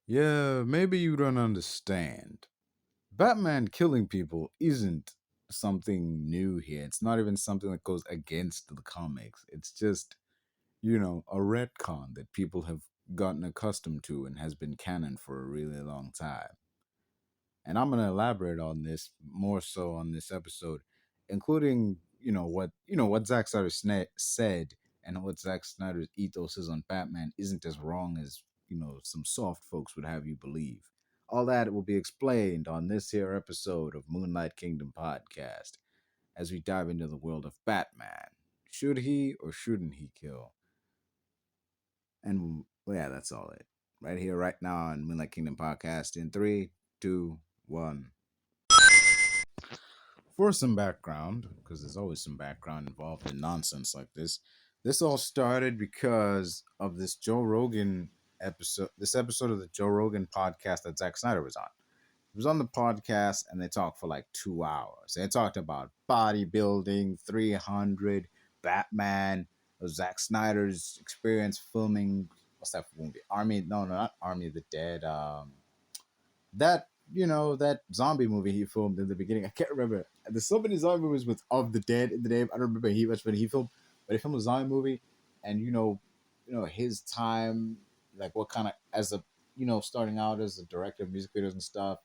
Yeah, maybe you don't understand. Batman killing people isn't something new here. It's not even something that goes against the comics. It's just, a retcon that people have gotten accustomed to and has been canon for a really long time. And I'm going to elaborate on this more so on this episode, including what Zack Snyder said, and what Zack Snyder's ethos is on Batman isn't as wrong as some soft folks would have you believe. All that will be explained on this here episode of Moonlight Kingdom podcast as we dive into the world of Batman. Should he or shouldn't he kill? And well, yeah, that's all it. Right here, right now on Moonlight Kingdom podcast in three, two, one. For some background, because there's always some background involved in nonsense like this all started because of this Joe Rogan episode, this episode of the Joe Rogan podcast that Zack Snyder was on. He was on the podcast and they talked for like 2 hours. They talked about bodybuilding, 300, Batman, Zack Snyder's experience filming. What's that movie? Army? No, not Army of the Dead. That that zombie movie he filmed in the beginning. I can't remember. There's so many zombie movies with "of the dead" in the name. I don't remember which one he filmed, but he filmed a zombie movie, and his time, like what kind of as a starting out as a director of music videos and stuff,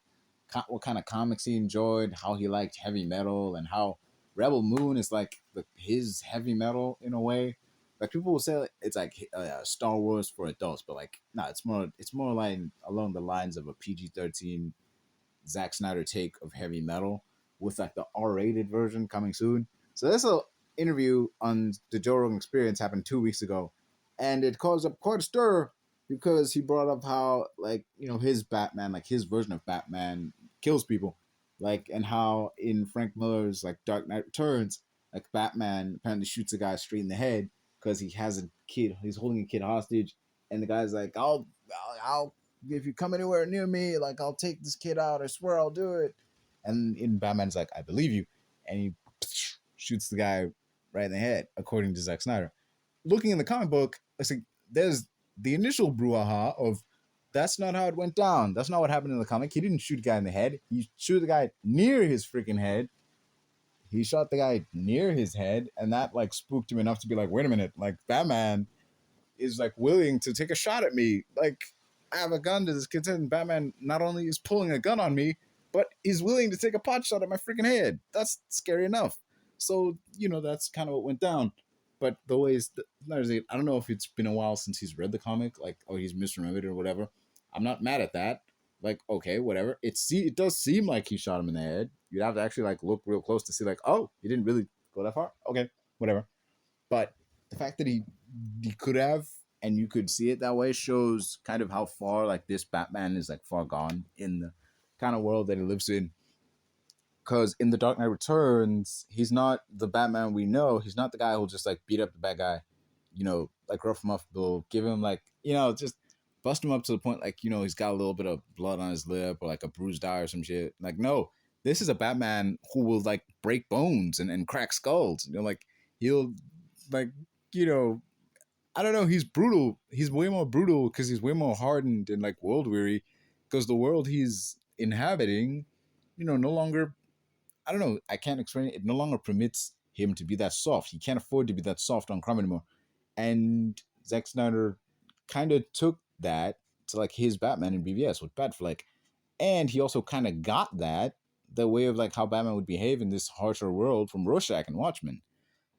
what kind of comics he enjoyed, how he liked heavy metal, and how Rebel Moon is like his heavy metal in a way. Like people will say it's like Star Wars for adults, but like no, it's more like along the lines of a PG-13 Zack Snyder take of heavy metal with like the R-rated version coming soon. So this interview on the Joe Rogan Experience happened 2 weeks ago, and it caused up quite a stir because he brought up how like his Batman, like his version of Batman, kills people, like and how in Frank Miller's like Dark Knight Returns, like Batman apparently shoots a guy straight in the head because he has a kid, he's holding a kid hostage, and the guy's like, I'll if you come anywhere near me, like I'll take this kid out. I swear I'll do it. And in Batman's like, I believe you, and he shoots the guy right in the head, according to Zack Snyder. Looking in the comic book, it's like there's the initial brouhaha of that's not how it went down. That's not what happened in the comic. He didn't shoot a guy in the head. He shot the guy near his freaking head. He shot the guy near his head, and that like spooked him enough to be like, wait a minute, like Batman is like willing to take a shot at me. Like I have a gun to this kid, and Batman not only is pulling a gun on me, but is willing to take a pot shot at my freaking head. That's scary enough. So that's kind of what went down. But the ways I don't know if it's been a while since he's read the comic, like or he's misremembered or whatever. I'm not mad at that. Like okay, whatever. It does seem like he shot him in the head. You'd have to actually like look real close to see like oh he didn't really go that far. Okay, whatever. But the fact that he could have and you could see it that way shows kind of how far like this Batman is like far gone in the kind of world that he lives in. Because in the Dark Knight Returns, he's not the Batman we know. He's not the guy who'll just like beat up the bad guy, like rough him up, will give him like just bust him up to the point like he's got a little bit of blood on his lip or like a bruised eye or some shit. Like no, this is a Batman who will like break bones and crack skulls. Like he'll like you know I don't know. He's brutal. He's way more brutal because he's way more hardened and like world weary. Because the world he's inhabiting, no longer. I don't know. I can't explain it. It no longer permits him to be that soft. He can't afford to be that soft on crime anymore. And Zack Snyder kind of took that to like his Batman in BVS with Batfleck, and he also kind of got that the way of like how Batman would behave in this harsher world from Rorschach and Watchmen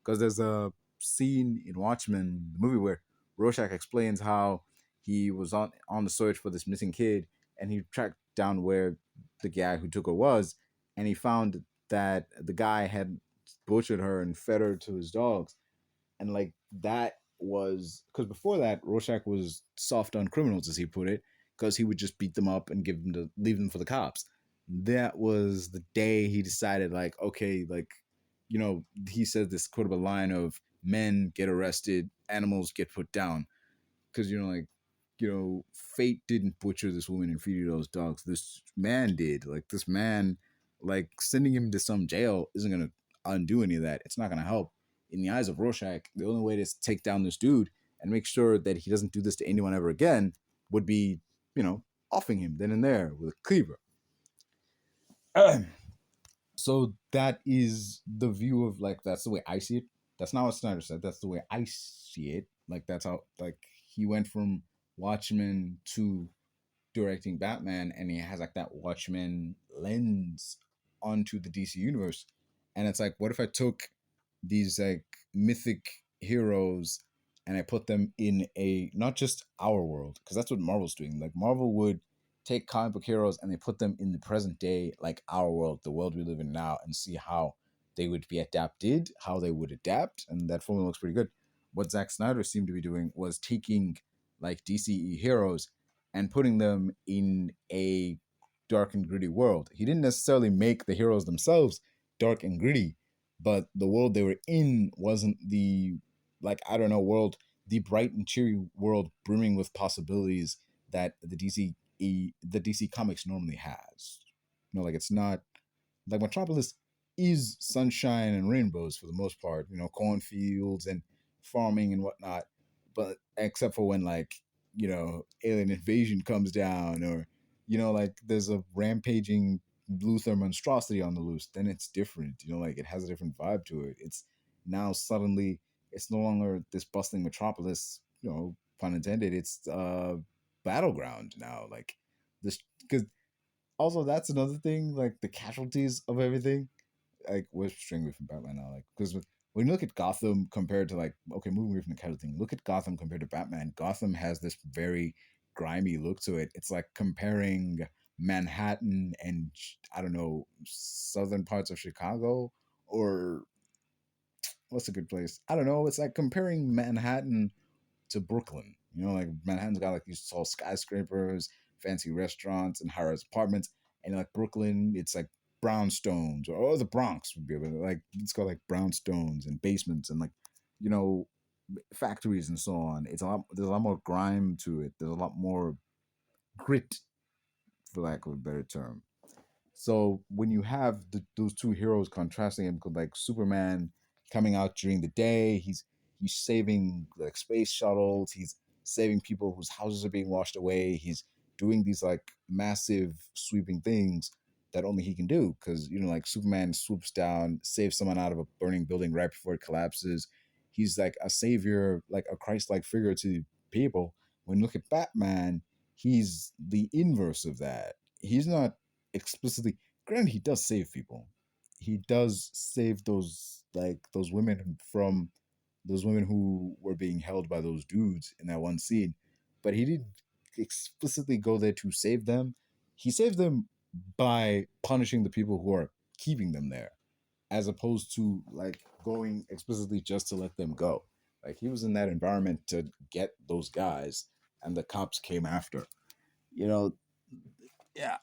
because there's a scene in Watchmen, the movie, where Rorschach explains how he was on the search for this missing kid, and he tracked down where the guy who took her was, and he found that the guy had butchered her and fed her to his dogs, and like that was because before that Rorschach was soft on criminals, as he put it, because he would just beat them up and leave them for the cops. That was the day he decided, like, okay, like he said this quotable line of men get arrested, animals get put down. Because, fate didn't butcher this woman and feed you those dogs. This man did. Like, this man, like, sending him to some jail isn't going to undo any of that. It's not going to help. In the eyes of Rorschach, the only way to take down this dude and make sure that he doesn't do this to anyone ever again would be, offing him then and there with a cleaver. So that is the view of like that's the way I see it. That's not what Snyder said. That's the way I see it. Like that's how like he went from Watchmen to directing Batman, and he has like that Watchmen lens onto the DC universe. And it's like, what if I took these like mythic heroes and I put them in a not just our world, because that's what Marvel's doing. Like Marvel would take comic book heroes and they put them in the present day, like our world, the world we live in now, and see how they would be adapted, how they would adapt, and that formula looks pretty good. What Zack Snyder seemed to be doing was taking like DCE heroes and putting them in a dark and gritty world. He didn't necessarily make the heroes themselves dark and gritty, but the world they were in wasn't the like I don't know world, the bright and cheery world brimming with possibilities that the DC comics normally has. You know, like it's not like Metropolis is sunshine and rainbows for the most part. You know, cornfields and farming and whatnot. But except for when like alien invasion comes down, or like there's a rampaging Luthor monstrosity on the loose, then it's different. Like it has a different vibe to it. It's now suddenly it's no longer this bustling metropolis. Pun intended. It's battleground now. Like this because also that's another thing. Like the casualties of everything like we're straying away from Batman now, like because when you look at Gotham compared to like okay, moving away from the casual thing, look at Gotham compared to Batman. Gotham has this very grimy look to it. It's like comparing Manhattan and I don't know southern parts of Chicago or what's a good place? I don't know. It's like comparing Manhattan to Brooklyn. Like Manhattan's got like these tall skyscrapers, fancy restaurants, and high-rise apartments. And like Brooklyn, it's like brownstones, or the Bronx would be like it's called like brownstones and basements and like you know factories and so on. It's a lot. There's a lot more grime to it. There's a lot more grit, for lack of a better term. So when you have those two heroes contrasting him, like Superman coming out during the day, he's saving like space shuttles, he's saving people whose houses are being washed away. He's doing these like massive sweeping things that only he can do because like Superman swoops down, saves someone out of a burning building right before it collapses. He's like a savior, like a Christ-like figure to people. When you look at Batman, he's the inverse of that. He's not explicitly, granted he does save people, he does save those women from those women who were being held by those dudes in that one scene, but he didn't explicitly go there to save them. He saved them by punishing the people who are keeping them there, as opposed to like going explicitly just to let them go. Like he was in that environment to get those guys, and the cops came after. You know, yeah,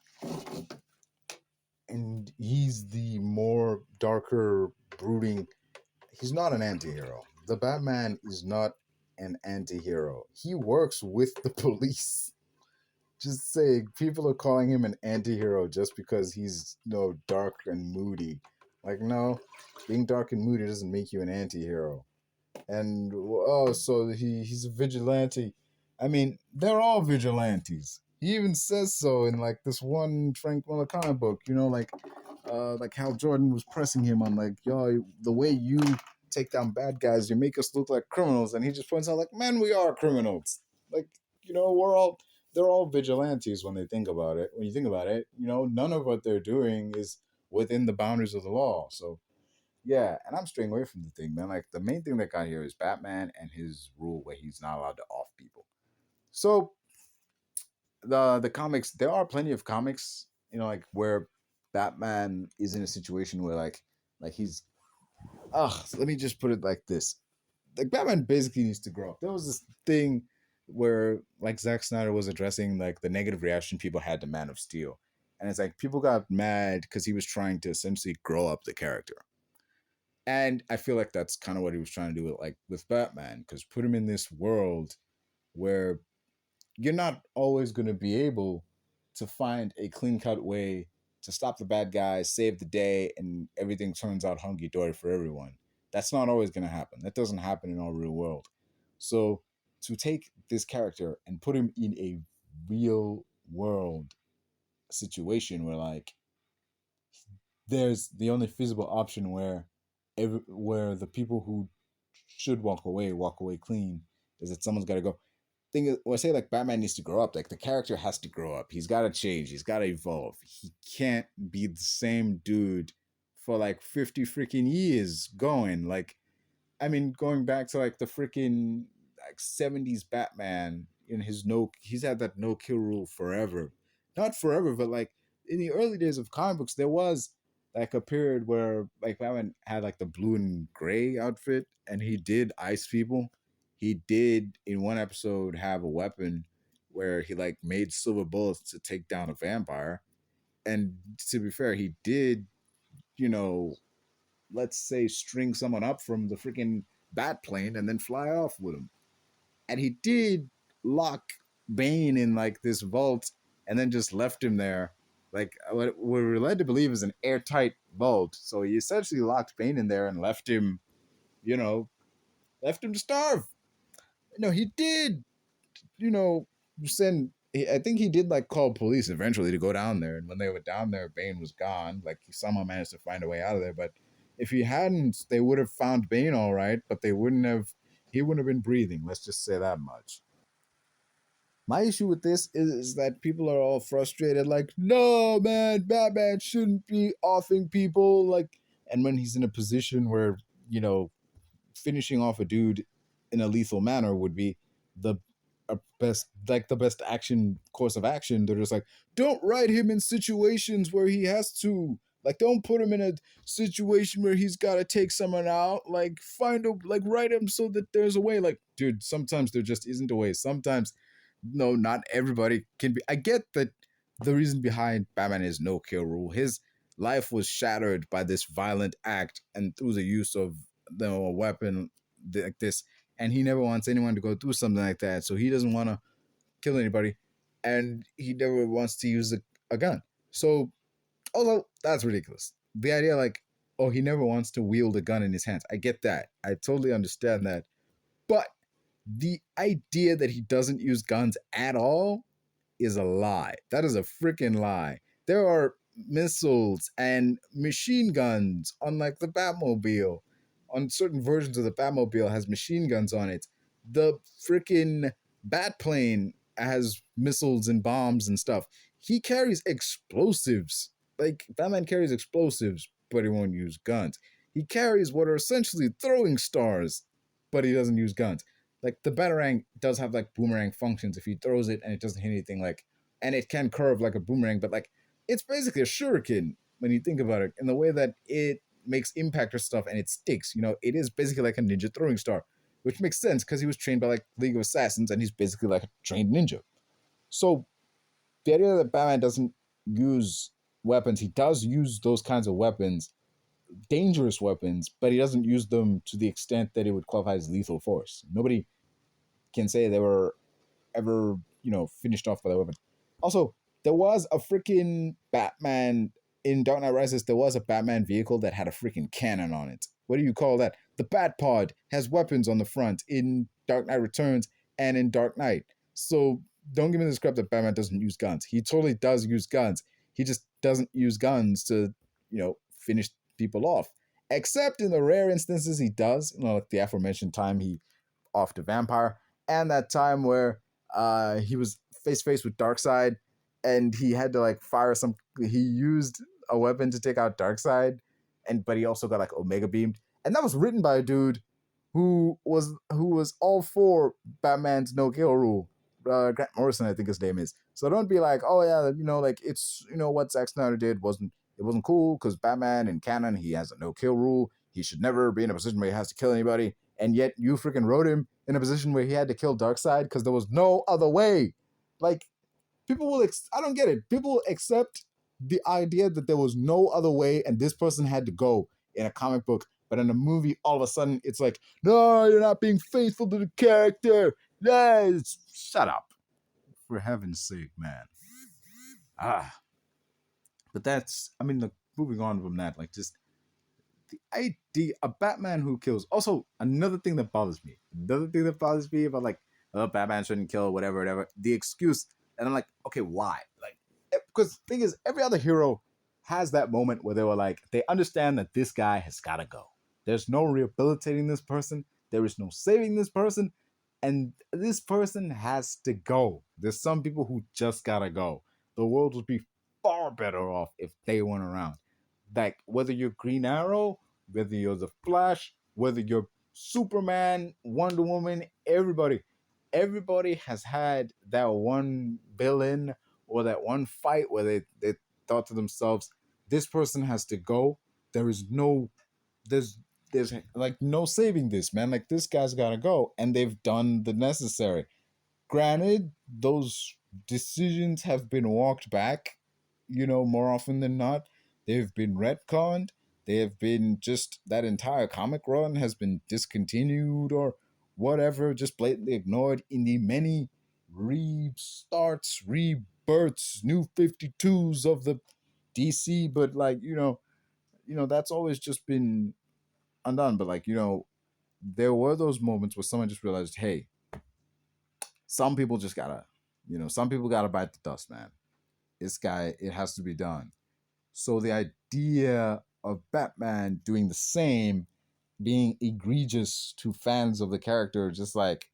and he's the more darker, brooding. He's not an anti-hero. The Batman is not an anti-hero. He works with the police. Just saying, people are calling him an anti-hero just because he's dark and moody. Like, no, being dark and moody doesn't make you an anti-hero. And oh, so he's a vigilante. I mean, they're all vigilantes. He even says so in like this one Frank Miller comic book. Like Hal Jordan was pressing him on like, yo, the way you take down bad guys, you make us look like criminals, and he just points out like, man, we are criminals. Like, they're all vigilantes when they think about it. When you think about it, none of what they're doing is within the boundaries of the law. So yeah, and I'm straying away from the thing, man. Like the main thing that got here is Batman and his rule where he's not allowed to off people. So the comics, there are plenty of comics, like where Batman is in a situation where like he's let me just put it like this. Like Batman basically needs to grow up. There was this thing where like Zack Snyder was addressing like the negative reaction people had to Man of Steel. And it's like people got mad because he was trying to essentially grow up the character. And I feel like that's kind of what he was trying to do with Batman, because put him in this world where you're not always going to be able to find a clean cut way to stop the bad guys, save the day, and everything turns out hunky dory for everyone. That's not always going to happen. That doesn't happen in our real world. So to take this character and put him in a real world situation where like there's the only feasible option where where the people who should walk away clean is that someone's got to go. Thing is, when I say like Batman needs to grow up, like the character has to grow up. He's got to change. He's got to evolve. He can't be the same dude for like 50 freaking years going. Like, I mean, going back to like the freaking like 70s Batman in his he's had that no kill rule forever. Not forever, but like in the early days of comic books, there was like a period where like Batman had like the blue and gray outfit and he did ice people. He did in one episode have a weapon where he like made silver bullets to take down a vampire. And to be fair, he did, you know, let's say string someone up from the freaking bat plane and then fly off with him. And he did lock Bane in like this vault and then just left him there. Like what we're led to believe is an airtight vault. So he essentially locked Bane in there and left him, you know, left him to starve. No, he did, you know, send. I think he did like call police eventually to go down there. And when they were down there, Bane was gone. Like he somehow managed to find a way out of there. But if he hadn't, they would have found Bane all right. But they wouldn't have. He wouldn't have been breathing. Let's just say that much. My issue with this is that people are all frustrated. Like, no, man, Batman shouldn't be offing people. Like, and when he's in a position where finishing off a dude in a lethal manner would be the best, like the best action course of action. They're just like, don't write him in situations where he has to. Like, don't put him in a situation where he's got to take someone out. Like, write him so that there's a way. Like, dude, sometimes there just isn't a way. Sometimes, no, not everybody can be. I get that the reason behind Batman is no kill rule. His life was shattered by this violent act and through the use of a weapon like this, and he never wants anyone to go through something like that, so he doesn't want to kill anybody, and he never wants to use a gun. So although that's ridiculous, the idea like, oh, he never wants to wield a gun in his hands, I get that, I totally understand that, but the idea that he doesn't use guns at all is a lie. That is a freaking lie. There are missiles and machine guns on like the Batmobile. On certain versions of the Batmobile has machine guns on it. The freaking Batplane has missiles and bombs and stuff. He carries explosives. Like Batman carries explosives, but he won't use guns. He carries what are essentially throwing stars, but he doesn't use guns. Like the Batarang does have like boomerang functions if he throws it and it doesn't hit anything, like, and it can curve like a boomerang, but like it's basically a shuriken when you think about it, in the way that it makes impact or stuff and it sticks. It is basically like a ninja throwing star, which makes sense because he was trained by like League of Assassins and he's basically like a trained ninja. So the idea that Batman doesn't use weapons, he does use those kinds of weapons, dangerous weapons, but he doesn't use them to the extent that it would qualify as lethal force. Nobody can say they were ever, finished off by that weapon. Also, there was a freaking Batman in Dark Knight Rises. There was a Batman vehicle that had a freaking cannon on it. What do you call that? The Batpod has weapons on the front in Dark Knight Returns and in Dark Knight. So don't give me this crap that Batman doesn't use guns. He totally does use guns. He just doesn't use guns to, finish people off. Except in the rare instances he does, like the aforementioned time he offed a vampire, and that time where he was face to face with Darkseid, and he had to like fire some. He used a weapon to take out Darkseid, but he also got like Omega beamed, and that was written by a dude who was all for Batman's no kill rule. Grant Morrison, I think his name is. So don't be like, oh yeah, like it's what Zack Snyder did wasn't cool because Batman in canon he has a no kill rule. He should never be in a position where he has to kill anybody, and yet you freaking wrote him in a position where he had to kill Darkseid because there was no other way. Like people will, I don't get it. People will accept the idea that there was no other way and this person had to go in a comic book, but in a movie, all of a sudden it's like, no, you're not being faithful to the character. Yes, shut up, for heaven's sake, man. But that's, I mean, moving on from that, like just the idea a Batman who kills. Also, another thing that bothers me about like, oh, Batman shouldn't kill, whatever. The excuse And I'm like, okay, why? Like, because the thing is, every other hero has that moment where they were like, they understand that this guy has got to go. There's no rehabilitating this person. There is no saving this person. And this person has to go. There's some people who just got to go. The world would be far better off if they weren't around. Like, whether you're Green Arrow, whether you're the Flash, whether you're Superman, Wonder Woman, everybody has had that one villain or that one fight where they thought to themselves, this person has to go. There is no there's there's like no saving this, man. Like, this guy's gotta go. And they've done the necessary. Granted, those decisions have been walked back, more often than not. They've been retconned. They have been just that entire comic run has been discontinued or whatever, just blatantly ignored in the many restarts, rebirths, new 52s of the DC. But like, that's always just been undone. But like, there were those moments where someone just realized, hey, some people just gotta, some people gotta bite the dust, man. This guy, it has to be done. So the idea of Batman doing the same, being egregious to fans of the character, just like,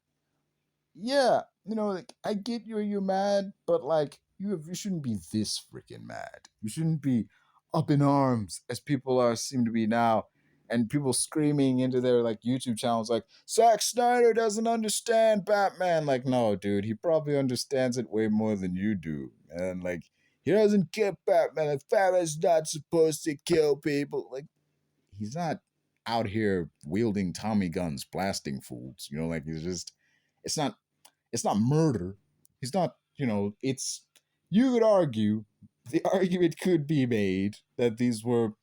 yeah, like, I get you're mad, but like, you shouldn't be this freaking mad. You shouldn't be up in arms as people seem to be now, and people screaming into their like YouTube channels like, Zack Snyder doesn't understand Batman. Like, no, dude, he probably understands it way more than you do, and like, he doesn't get Batman. Like, Batman's not supposed to kill people. Like, he's not out here wielding Tommy guns, blasting fools. Like, it's not it's not murder. He's not, it's, you could argue, the argument could be made that these were,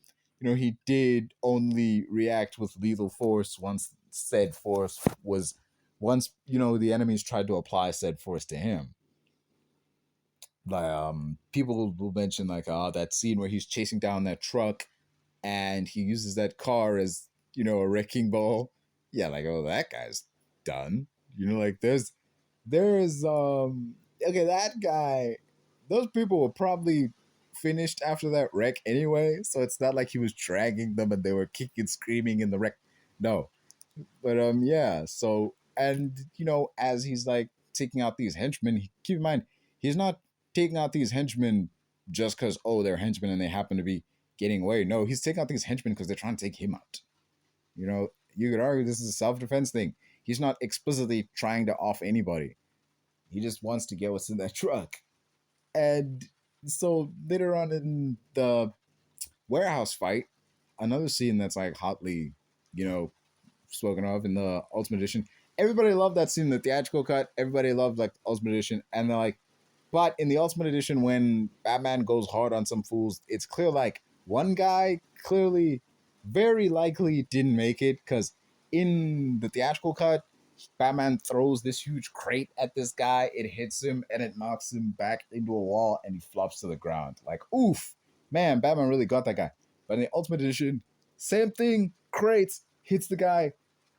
he did only react with lethal force once said force was, once, the enemies tried to apply said force to him. Like, people will mention like, that scene where he's chasing down that truck and he uses that car as, a wrecking ball. Yeah, like, oh, that guy's done. Like, there's okay, that guy, those people were probably finished after that wreck anyway, so it's not like he was dragging them and they were kicking screaming in the wreck. No. But yeah, so, and as he's like taking out these henchmen, keep in mind, he's not taking out these henchmen just because, oh, they're henchmen and they happen to be getting away. No, he's taking out these henchmen because they're trying to take him out. You could argue this is a self-defense thing. He's not explicitly trying to off anybody. He just wants to get what's in that truck. And so later on in the warehouse fight, another scene that's like hotly, spoken of in the Ultimate Edition. Everybody loved that scene in the theatrical cut. Everybody loved like the Ultimate Edition. And they're like, but in the Ultimate Edition, when Batman goes hard on some fools, it's clear like one guy clearly, very likely didn't make it, because in the theatrical cut, Batman throws this huge crate at this guy. It hits him and it knocks him back into a wall and he flops to the ground. Like, oof, man, Batman really got that guy. But in the Ultimate Edition, same thing, crates, hits the guy,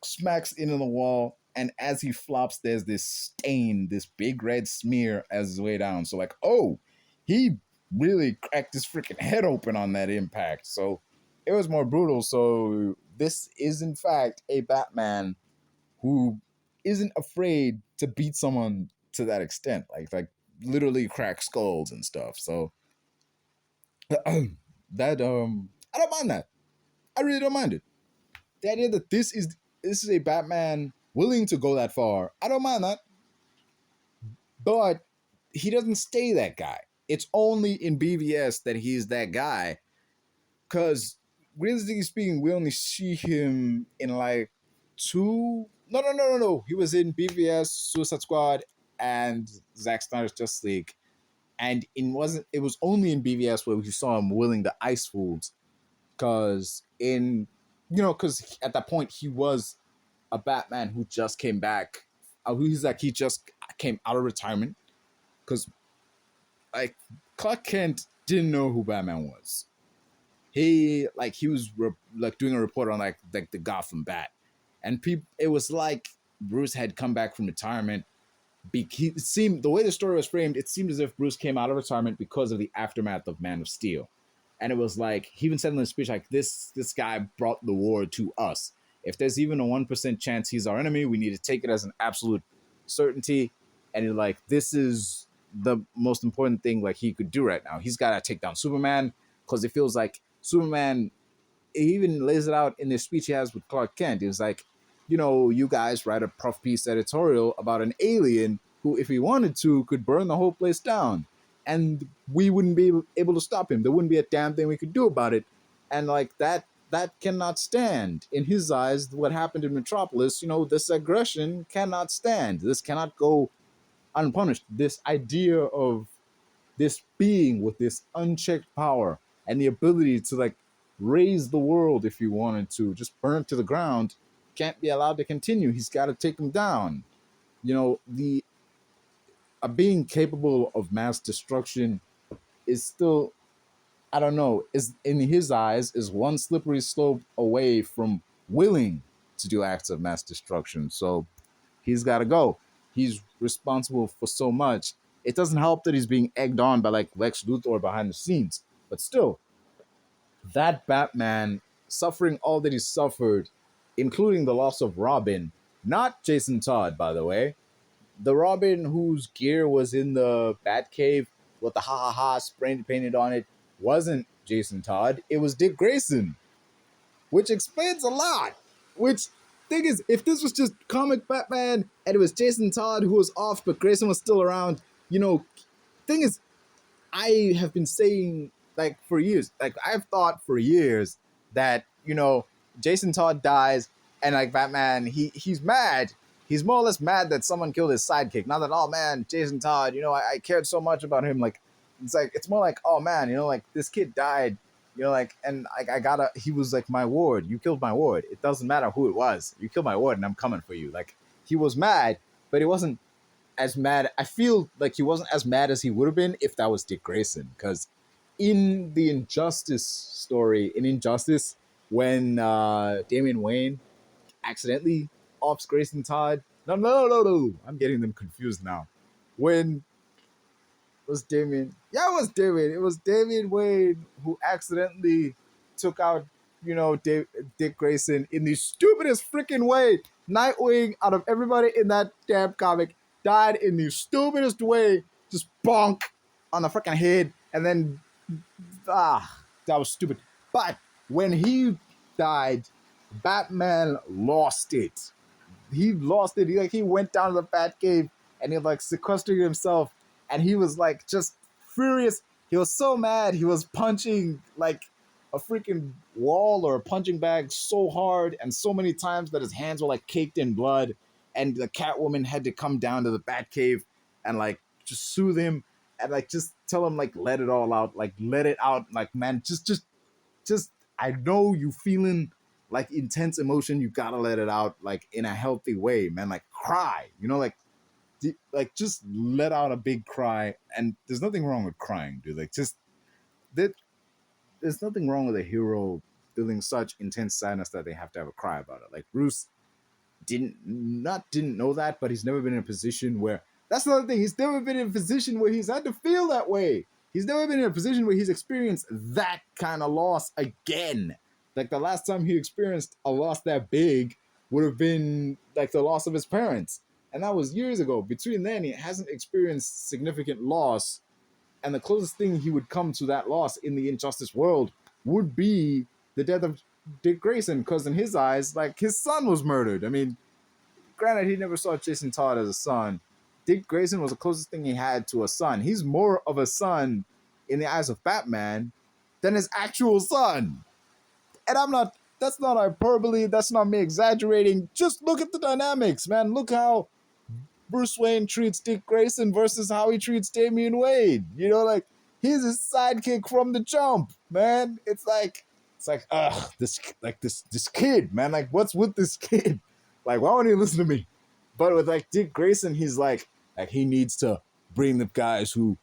smacks into the wall, and as he flops, there's this stain, this big red smear as his way down. So like, oh, he really cracked his freaking head open on that impact. So it was more brutal. So this is in fact a Batman who isn't afraid to beat someone to that extent, like literally crack skulls and stuff. So that I don't mind that. I really don't mind it. The idea that this is a Batman willing to go that far, I don't mind that. But he doesn't stay that guy. It's only in BVS that he's that guy, because realistically speaking, we only see him in like two. No. He was in BVS, Suicide Squad, and Zack Snyder's Justice League, and it was only in BVS where we saw him willing to ice fools, because because at that point he was a Batman who just came back. He just came out of retirement, because like Clark Kent didn't know who Batman was. He was doing a report on like the Gotham Bat, and it was like Bruce had come back from retirement, It seemed the way the story was framed, it seemed as if Bruce came out of retirement because of the aftermath of Man of Steel, and it was like he even said in the speech like this guy brought the war to us. If there's even a 1% chance he's our enemy, we need to take it as an absolute certainty. And like this is the most important thing like he could do right now. He's got to take down Superman because it feels like Superman. He even lays it out in this speech he has with Clark Kent. He was like, you guys write a puff piece editorial about an alien who, if he wanted to, could burn the whole place down. And we wouldn't be able to stop him. There wouldn't be a damn thing we could do about it. And like that cannot stand. In his eyes, what happened in Metropolis, this aggression cannot stand. This cannot go unpunished. This idea of this being with this unchecked power and the ability to like raise the world if he wanted to, just burn it to the ground, can't be allowed to continue. He's got to take them down. The a being capable of mass destruction is still, I don't know, is in his eyes is one slippery slope away from willing to do acts of mass destruction. So he's got to go. He's responsible for so much. It doesn't help that he's being egged on by like Lex Luthor behind the scenes, but still, that Batman suffering all that he suffered, including the loss of Robin, not Jason Todd, by the way, the Robin whose gear was in the Batcave with the ha ha ha painted on it, wasn't Jason Todd. It was Dick Grayson, which explains a lot. Which thing is, if this was just comic Batman and it was Jason Todd who was off, but Grayson was still around, thing is, I have been saying like for years, like I've thought for years that Jason Todd dies and like Batman, he's mad. He's more or less mad that someone killed his sidekick. Not that, oh man, Jason Todd, I cared so much about him. Like it's more like, oh man, like this kid died. And like he was like my ward. You killed my ward. It doesn't matter who it was. You killed my ward, and I'm coming for you. Like he was mad, but he wasn't as mad. I feel like he wasn't as mad as he would have been if that was Dick Grayson. Because in the Injustice story, in Injustice, when Damian Wayne accidentally offs Grayson Todd, no, I'm getting them confused now. When was Damian? Yeah, it was Damian. It was Damian Wayne who accidentally took out, Dick Grayson in the stupidest freaking way. Nightwing, out of everybody in that damn comic, died in the stupidest way. Just bonk on the freaking head. And then, that was stupid. But when he died, Batman lost it. He lost it. He went down to the Batcave and he like sequestered himself. And he was like just furious. He was so mad. He was punching like a freaking wall or a punching bag so hard and so many times that his hands were like caked in blood. And the Catwoman had to come down to the Batcave and like just soothe him and like just tell him like let it all out, like let it out, like man, just I know you feeling like intense emotion. You gotta let it out like in a healthy way, man. Like cry, like just let out a big cry. And there's nothing wrong with crying, dude. Like just there's nothing wrong with a hero feeling such intense sadness that they have to have a cry about it. Like Bruce didn't know that, but he's never been in a position where that's another thing. He's never been in a position where he's had to feel that way. He's never been in a position where he's experienced that kind of loss again. Like the last time he experienced a loss that big would have been like the loss of his parents. And that was years ago. Between then, he hasn't experienced significant loss. And the closest thing he would come to that loss in the Injustice world would be the death of Dick Grayson. Because in his eyes, like his son was murdered. I mean, granted, he never saw Jason Todd as a son. Dick Grayson was the closest thing he had to a son. He's more of a son in the eyes of Batman than his actual son. And that's not hyperbole. That's not me exaggerating. Just look at the dynamics, man. Look how Bruce Wayne treats Dick Grayson versus how he treats Damian Wayne. Like he's his sidekick from the jump, man. It's like, this kid, man. Like, what's with this kid? Like, why won't he listen to me? But with like Dick Grayson, he's like he needs to bring the guys who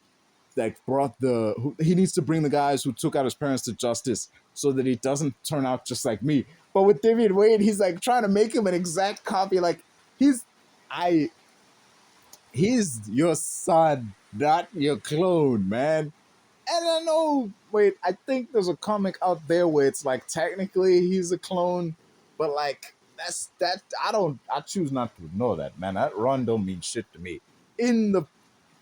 he needs to bring the guys who took out his parents to justice so that he doesn't turn out just like me. But with Damian Wayne, he's like trying to make him an exact copy. Like He's your son, not your clone, man. And I know, wait, I think there's a comic out there where it's like technically he's a clone, but like that's that I choose not to ignore that, man. That run don't mean shit to me. In the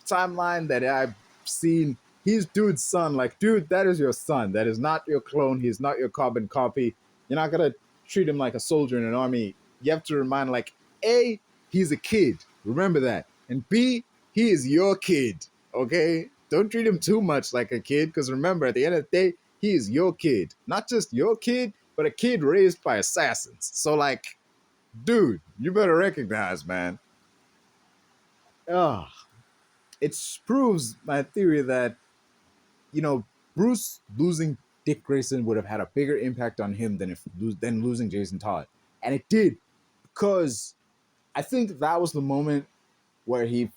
timeline that I've seen, he's dude's son. Like, dude, that is your son. That is not your clone. He's not your carbon copy. You're not gonna treat him like a soldier in an army. You have to remind, like, A, he's a kid. Remember that. And B, he is your kid. Okay? Don't treat him too much like a kid, because remember, at the end of the day, he is your kid. Not just your kid, but a kid raised by assassins. So, like, dude, you better recognize, man. Ugh. It proves my theory that, you know, Bruce losing Dick Grayson would have had a bigger impact on him than losing Jason Todd. And it did, because I think that was the moment where he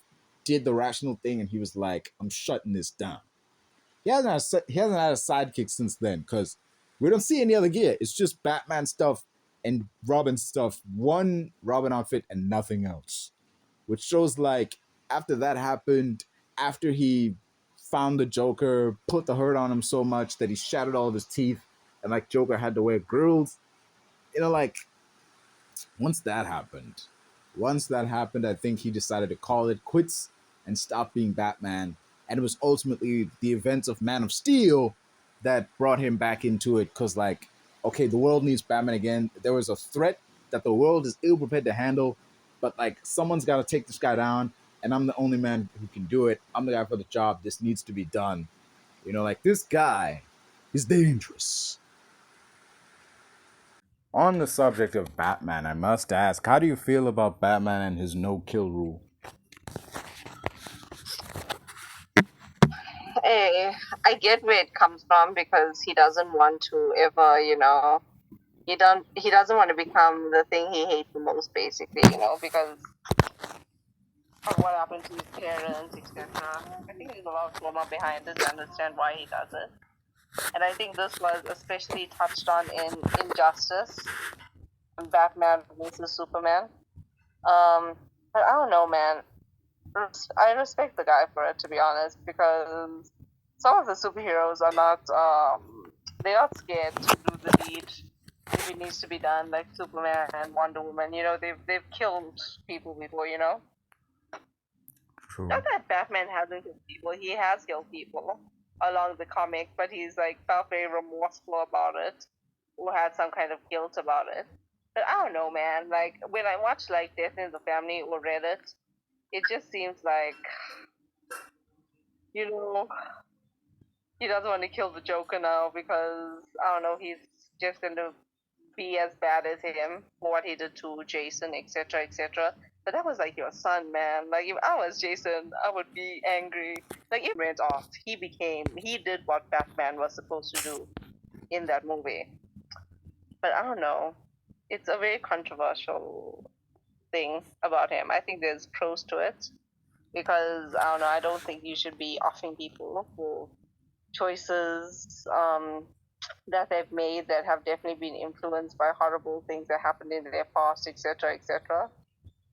did the rational thing and he was like, I'm shutting this down. He hasn't had a sidekick since then, because we don't see any other gear. It's just Batman stuff and Robin stuff, one Robin outfit and nothing else. Which shows, like, after that happened, after he found the Joker, put the hurt on him so much that he shattered all of his teeth, and like Joker had to wear grills. Like, once that happened, I think he decided to call it quits and stop being Batman. And it was ultimately the events of Man of Steel that brought him back into it. Because, like, okay, the world needs Batman again. There was a threat that the world is ill prepared to handle, but like, someone's got to take this guy down, and I'm the only man who can do it. I'm the guy for the job. This needs to be done. Like, this guy is dangerous. On the subject of Batman, I must ask, how do you feel about Batman and his no-kill rule? Hey, I get where it comes from because he doesn't want to ever, he doesn't want to become the thing he hates the most, basically, because of what happened to his parents, etc. I think there's a lot of trauma behind this. I understand why he does it. And I think this was especially touched on in Injustice, Batman versus Superman. But I don't know, man. I respect the guy for it, to be honest, because some of the superheroes are not, they're not scared to do the deed if it needs to be done, like Superman and Wonder Woman. They've killed people before. True. Not that Batman hasn't killed people; he has killed people along the comic, but he's like felt very remorseful about it, or had some kind of guilt about it. But I don't know, man. Like when I watch like Death in the Family or Reddit, it just seems like you know he doesn't want to kill the Joker now because I don't know, he's just going to be as bad as him for what he did to Jason, etc., etc. But that was like your son, man. Like if I was Jason, I would be angry. Like it went off. He did what Batman was supposed to do in that movie. But I don't know. It's a very controversial thing about him. I think there's pros to it because I don't know. I don't think you should be offing people for choices that they've made that have definitely been influenced by horrible things that happened in their past, etc., etc.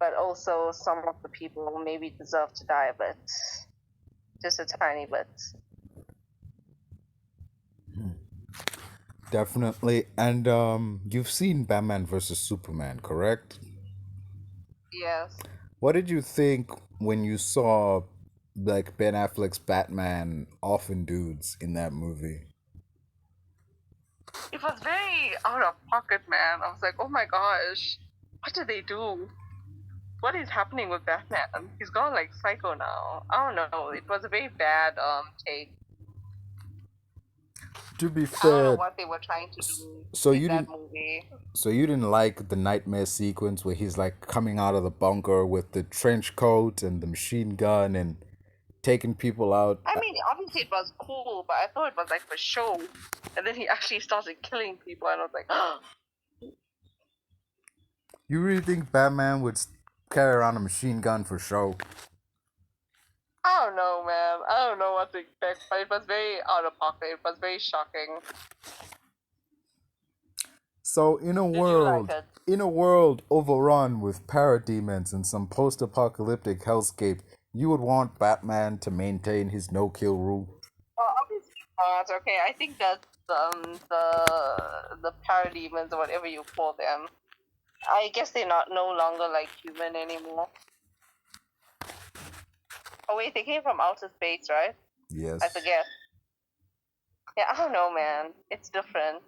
But also, some of the people maybe deserve to die a bit, just a tiny bit. Definitely. And you've seen Batman versus Superman, correct? Yes. What did you think when you saw like Ben Affleck's Batman Orphan Dudes in that movie? It was very out of pocket, man. I was like, oh my gosh, what did they do? What is happening with Batman? He's gone like psycho now. I don't know. It was a very bad take. To be I don't know fair, what they were trying to do so in you that didn't movie. so you didn't like the nightmare sequence where he's like coming out of the bunker with the trench coat and the machine gun and taking people out. I mean, obviously it was cool, but I thought it was like for show. And then he actually started killing people, and I was like, You really think Batman would carry around a machine gun for show? I don't know, man. I don't know what to expect, but it was very out of pocket. It was very shocking. So Did you like it? in a world overrun with parademons and some post-apocalyptic hellscape, you would want Batman to maintain his no-kill rule. Well, obviously not. Okay, I think that the parademons or whatever you call them, I guess they're not no longer like human anymore. Oh wait, they came from outer space, right? Yes. I forget. Yeah, I don't know, man. It's different.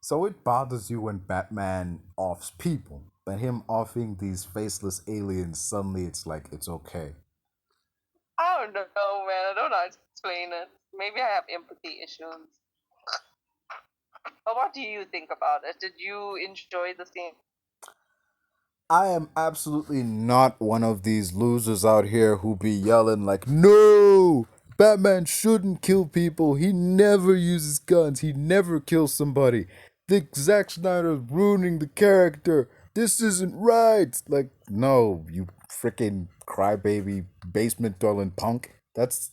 So it bothers you when Batman offs people, but him offing these faceless aliens, suddenly it's like it's okay. I don't know, man. I don't know how to explain it. Maybe I have empathy issues. But what do you think about it? Did you enjoy the scene? I am absolutely not one of these losers out here who be yelling like, no! Batman shouldn't kill people. He never uses guns. He never kills somebody. The Zack Snyder is ruining the character. This isn't right. Like, no, you freaking crybaby basement dwelling punk. That's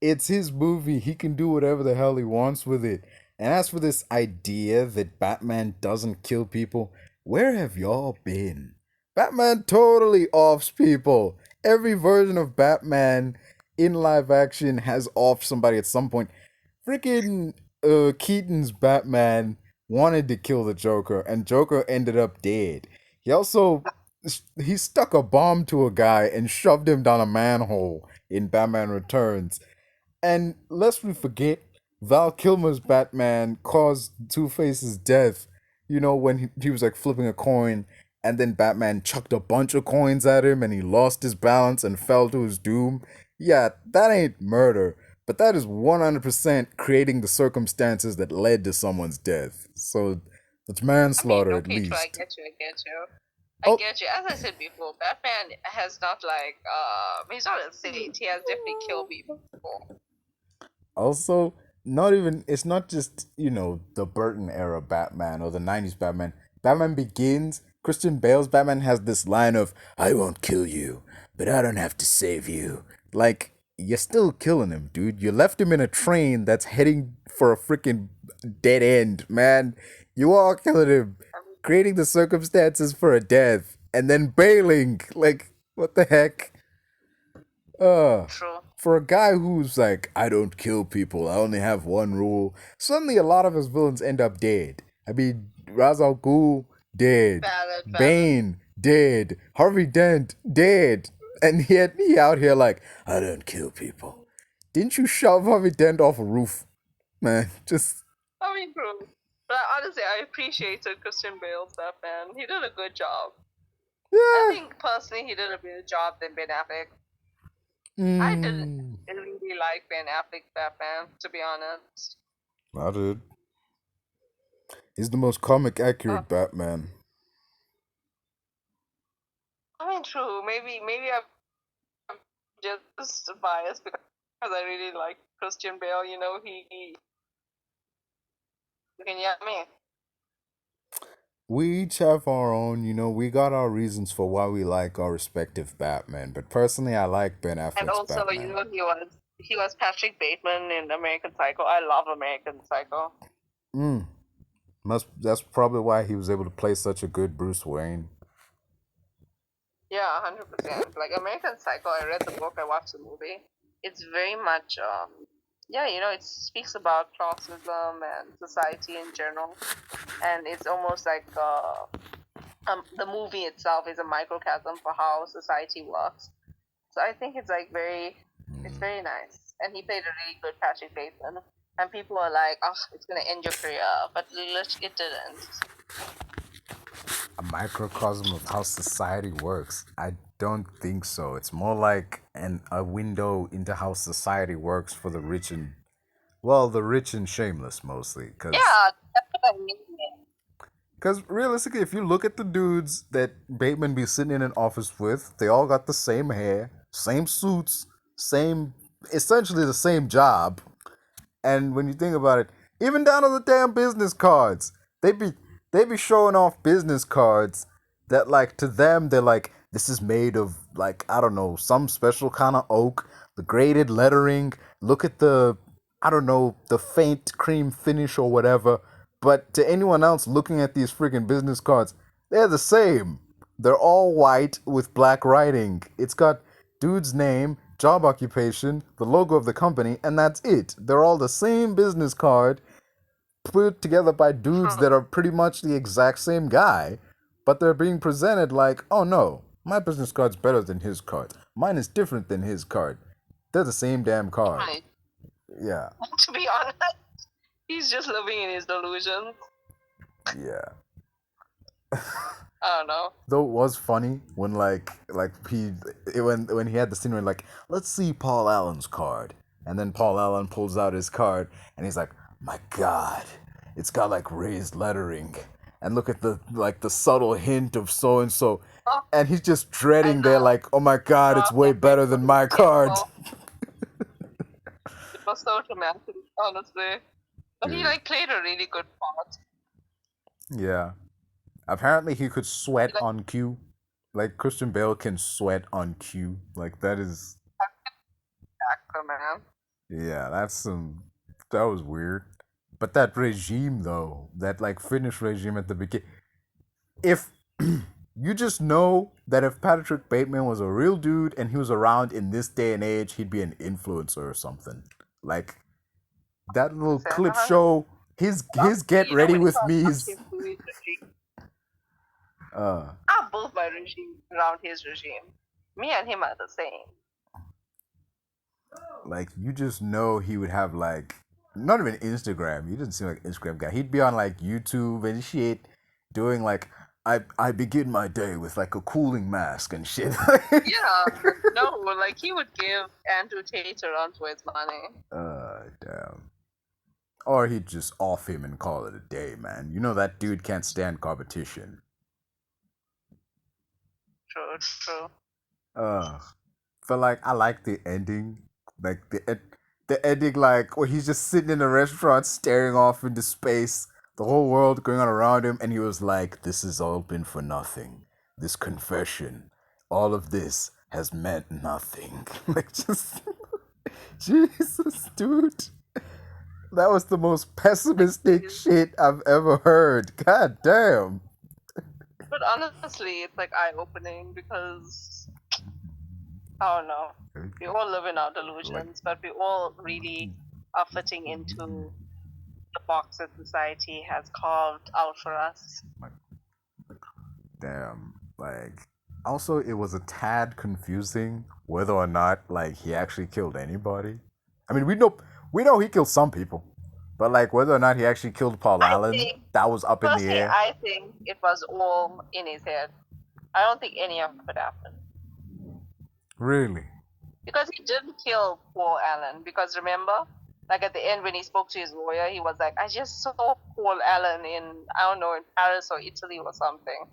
it's his movie. He can do whatever the hell he wants with it. And as for this idea that Batman doesn't kill people, where have y'all been? Batman totally offs people. Every version of Batman in live action has offed somebody at some point. Freaking Keaton's Batman wanted to kill the Joker, and Joker ended up dead. He also he stuck a bomb to a guy and shoved him down a manhole in Batman Returns. And lest we forget, Val Kilmer's Batman caused Two Face's death. You know, when he was like flipping a coin, and then Batman chucked a bunch of coins at him and he lost his balance and fell to his doom. Yeah, that ain't murder, but that is 100% creating the circumstances that led to someone's death. So that's I mean, manslaughter at okay, true. I least. get you. I get you. I Oh, get you. As I said before, Batman has not like he's not a saint. He has definitely killed people. also, not even it's not just, the Burton era Batman or the 90s Batman. Batman Begins, Christian Bale's Batman has this line of I won't kill you, but I don't have to save you. Like you're still killing him, dude. You left him in a train that's heading for a freaking dead end, man. You are killing him, creating the circumstances for a death and then bailing. Like what the heck? Uh, True. for a guy who's like, I don't kill people, I only have one rule, suddenly a lot of his villains end up dead. I mean, Ra's al Ghul, dead. Valid. Bane, dead. Harvey Dent, dead. And yet he out here like, I don't kill people. Didn't you shove Harvey Dent off a roof? Man, just, I mean, true. But honestly, I appreciated Christian Bale's Batman. He did a good job. I yeah. think personally, he did a better job than Ben Affleck. I didn't really like Ben Affleck's Batman, to be honest. I did. He's the most comic accurate Batman. I mean, true. Maybe I'm just biased because I really like Christian Bale. You know, you can yell at me. We each have our own, we got our reasons for why we like our respective Batman. But personally, I like Ben And Affleck's also, Batman. he was Patrick Bateman in American Psycho. I love American Psycho. That's probably why he was able to play such a good Bruce Wayne. Yeah, 100%. Like American Psycho, I read the book, I watched the movie. It's very much, yeah, it speaks about classism and society in general, and it's almost like the movie itself is a microcosm for how society works. So I think it's like it's very nice, and he played a really good Patrick Bateman. And people are like, "Oh, it's gonna end your career," but it didn't. A microcosm of how society works. I don't think so. It's more like a window into how society works for the rich and shameless mostly. Yeah, that's what I mean. Because realistically, if you look at the dudes that Bateman be sitting in an office with, they all got the same hair, same suits, essentially the same job. And when you think about it, even down to the damn business cards, they be showing off business cards that like to them they're like this is made of like I don't know some special kind of oak, the graded lettering. Look at the I don't know, the faint cream finish or whatever. But to anyone else looking at these freaking business cards, they're the same. They're all white with black writing. It's got dude's name, job occupation, the logo of the company, and that's it. They're all the same business card put together by dudes that are pretty much the exact same guy, but they're being presented like, oh no, my business card's better than his card. Mine is different than his card. They're the same damn card. Right. Yeah. To be honest, he's just living in his delusions. Yeah. I don't know. Though it was funny when when he had the scene where like, let's see Paul Allen's card. And then Paul Allen pulls out his card and he's like, my God, it's got like raised lettering. And look at the subtle hint of so and so. And he's just dreading there like, oh my God, it's way better than my card. It was so dramatic, honestly. But he like played a really good part. Yeah. Apparently he could sweat on cue. Like Christian Bale can sweat on cue. Like that is Actor, man. yeah, that was weird. But that regime though, that like Finnish regime at the beginning, if you just know that if Patrick Bateman was a real dude and he was around in this day and age, he'd be an influencer or something. Like that little clip show, his get ready with me's. I built my regime around his regime. Me and him are the same. Like you just know he would have like not even Instagram. He doesn't seem like an Instagram guy. He'd be on like YouTube and shit, doing like I begin my day with like a cooling mask and shit. Yeah, no, like he would give Andrew Tate around for his money. Damn. Or he'd just off him and call it a day, man. You know that dude can't stand competition. True. But like I like the ending, like the ending, like where he's just sitting in a restaurant staring off into space, the whole world going on around him, and he was like, "This has all been for nothing. This confession, all of this has meant nothing." Like just, Jesus, dude, that was the most pessimistic shit I've ever heard. God damn. But honestly, it's like eye-opening because, I don't know, we all live in our delusions, but we all really are fitting into the box that society has carved out for us. Damn. Like, also, it was a tad confusing whether or not, like, he actually killed anybody. I mean, we know he killed some people. But like whether or not he actually killed Paul Allen, that was up in the air. I think it was all in his head. I don't think any of it happened. Really? Because he didn't kill Paul Allen. Because remember, like at the end when he spoke to his lawyer, he was like, I just saw Paul Allen in, I don't know, in Paris or Italy or something.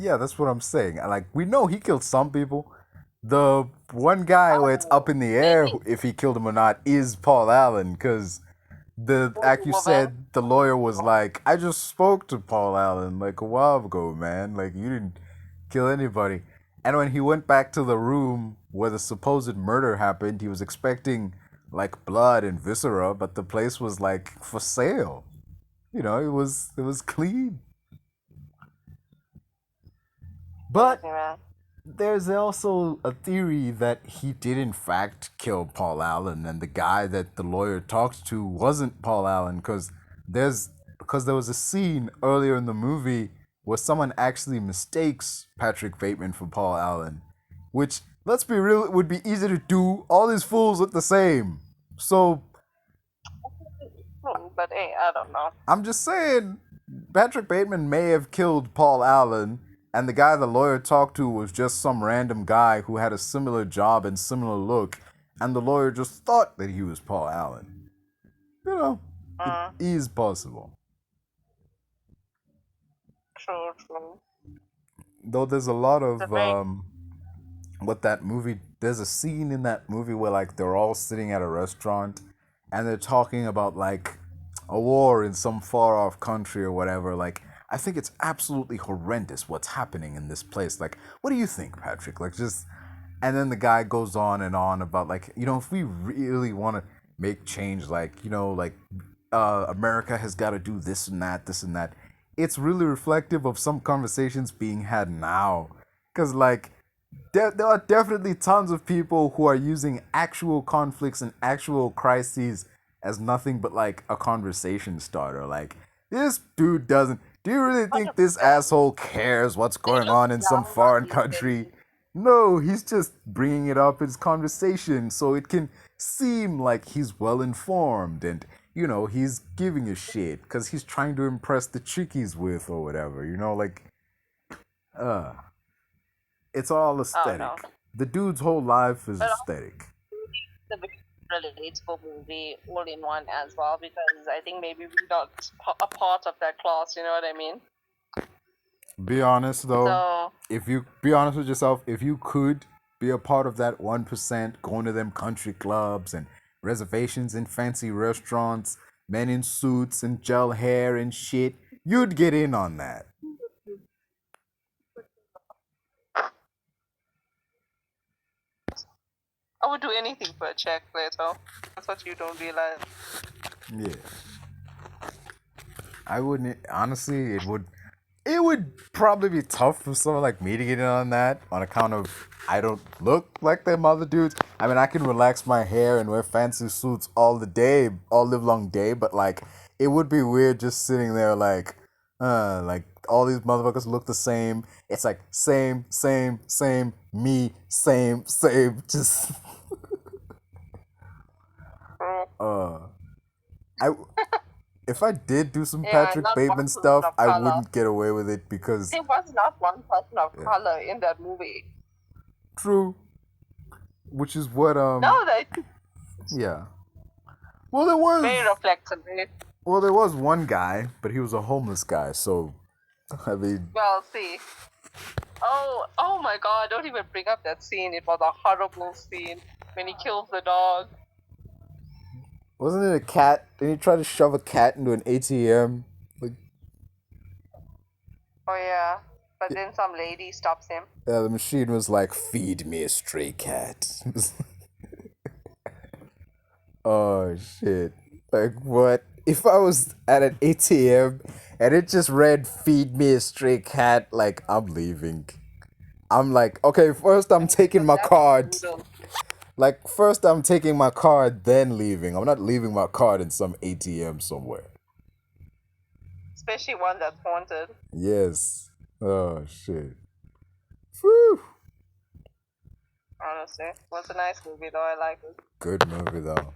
Yeah, that's what I'm saying. Like, we know he killed some people. The one guy where it's up in the air if he killed him or not is Paul Allen, because like you said, the lawyer was like, I just spoke to Paul Allen like a while ago, man. Like, you didn't kill anybody. And when he went back to the room where the supposed murder happened, he was expecting like blood and viscera, but the place was like for sale. You know, it was clean. But there's also a theory that he did in fact kill Paul Allen, and the guy that the lawyer talked to wasn't Paul Allen, because there was a scene earlier in the movie where someone actually mistakes Patrick Bateman for Paul Allen, which, let's be real, it would be easy to do. All these fools look the same. So, but hey, I don't know. I'm just saying, Patrick Bateman may have killed Paul Allen, and the guy the lawyer talked to was just some random guy who had a similar job and similar look, and the lawyer just thought that he was Paul Allen. You know, it is possible. True. Though there's a lot of there's a scene in that movie where like they're all sitting at a restaurant and they're talking about like a war in some far off country or whatever. Like, I think it's absolutely horrendous what's happening in this place. Like, what do you think, Patrick? Like, just And then the guy goes on and on about like, if we really want to make change, like, America has got to do this and that, this and that. It's really reflective of some conversations being had now. Because, like, there are definitely tons of people who are using actual conflicts and actual crises as nothing but, like, a conversation starter. Like, this dude doesn't. Do you really think this 100%. asshole cares what's They going look on in some down on foreign these country? things. No, he's just bringing it up as conversation so it can seem like he's well informed and, he's giving a shit because he's trying to impress the chick he's with or whatever, like, uh, it's all Oh no. aesthetic. The dude's whole life is But aesthetic. it's a very relatable movie all in one as well, because I think maybe we're not a part of that class, you know what I mean? Be honest though, So, if you be honest with yourself, if you could be a part of that 1%, going to them country clubs and reservations in fancy restaurants, men in suits and gel hair and shit, you'd get in on that. I would do anything for a check, Plato. That's what you don't realize. Yeah. I wouldn't honestly, it would probably be tough for someone like me to get in on that on account of I don't look like them other dudes. I mean, I can relax my hair and wear fancy suits all live long day, but like it would be weird just sitting there like all these motherfuckers look the same. It's like same, me, same, just uh I if I did do some Yeah, Patrick not one Bateman person stuff, of I color. wouldn't get away with it because There was not one person of Yeah. color in that movie. true, which is what No, that yeah. Well, there was very reflexive. one guy, but he was a homeless guy, so I mean, Well, see. Oh my god, don't even bring up that scene. It was a horrible scene when he kills the dog. wasn't it a cat? Didn't he try to shove a cat into an ATM? Like, Oh yeah. But then some lady stops him. the machine was like, "Feed me a stray cat." Oh shit! Like what? If I was at an ATM and it just read "Feed me a stray cat," like I'm leaving. I'm like, okay, first I'm taking my That's card. brutal. Like, first I'm taking my card, then leaving. I'm not leaving my card in some ATM somewhere. Especially one that's haunted. Yes. Oh, shit. Whew. Honestly. It was a nice movie though, I like it. Good movie, though.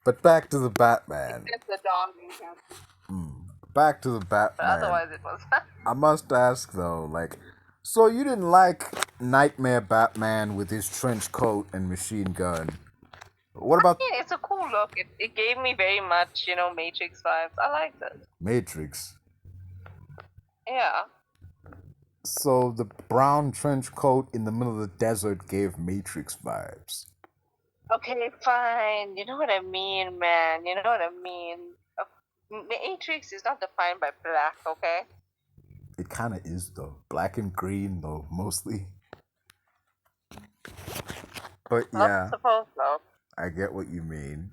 But back to the Batman. Except the dog we have. Back to the But Batman. otherwise it was I must ask, though, like, so you didn't like Nightmare Batman with his trench coat and machine gun. What about yeah, it's a cool look. It gave me very much, Matrix vibes. I liked it. Matrix? Yeah. So the brown trench coat in the middle of the desert gave Matrix vibes. Okay, fine. You know what I mean, man. You know what I mean. Matrix is not defined by black, okay? It kind of is, though. Black and green, though, mostly. But yeah, Not supposed though. I get what you mean.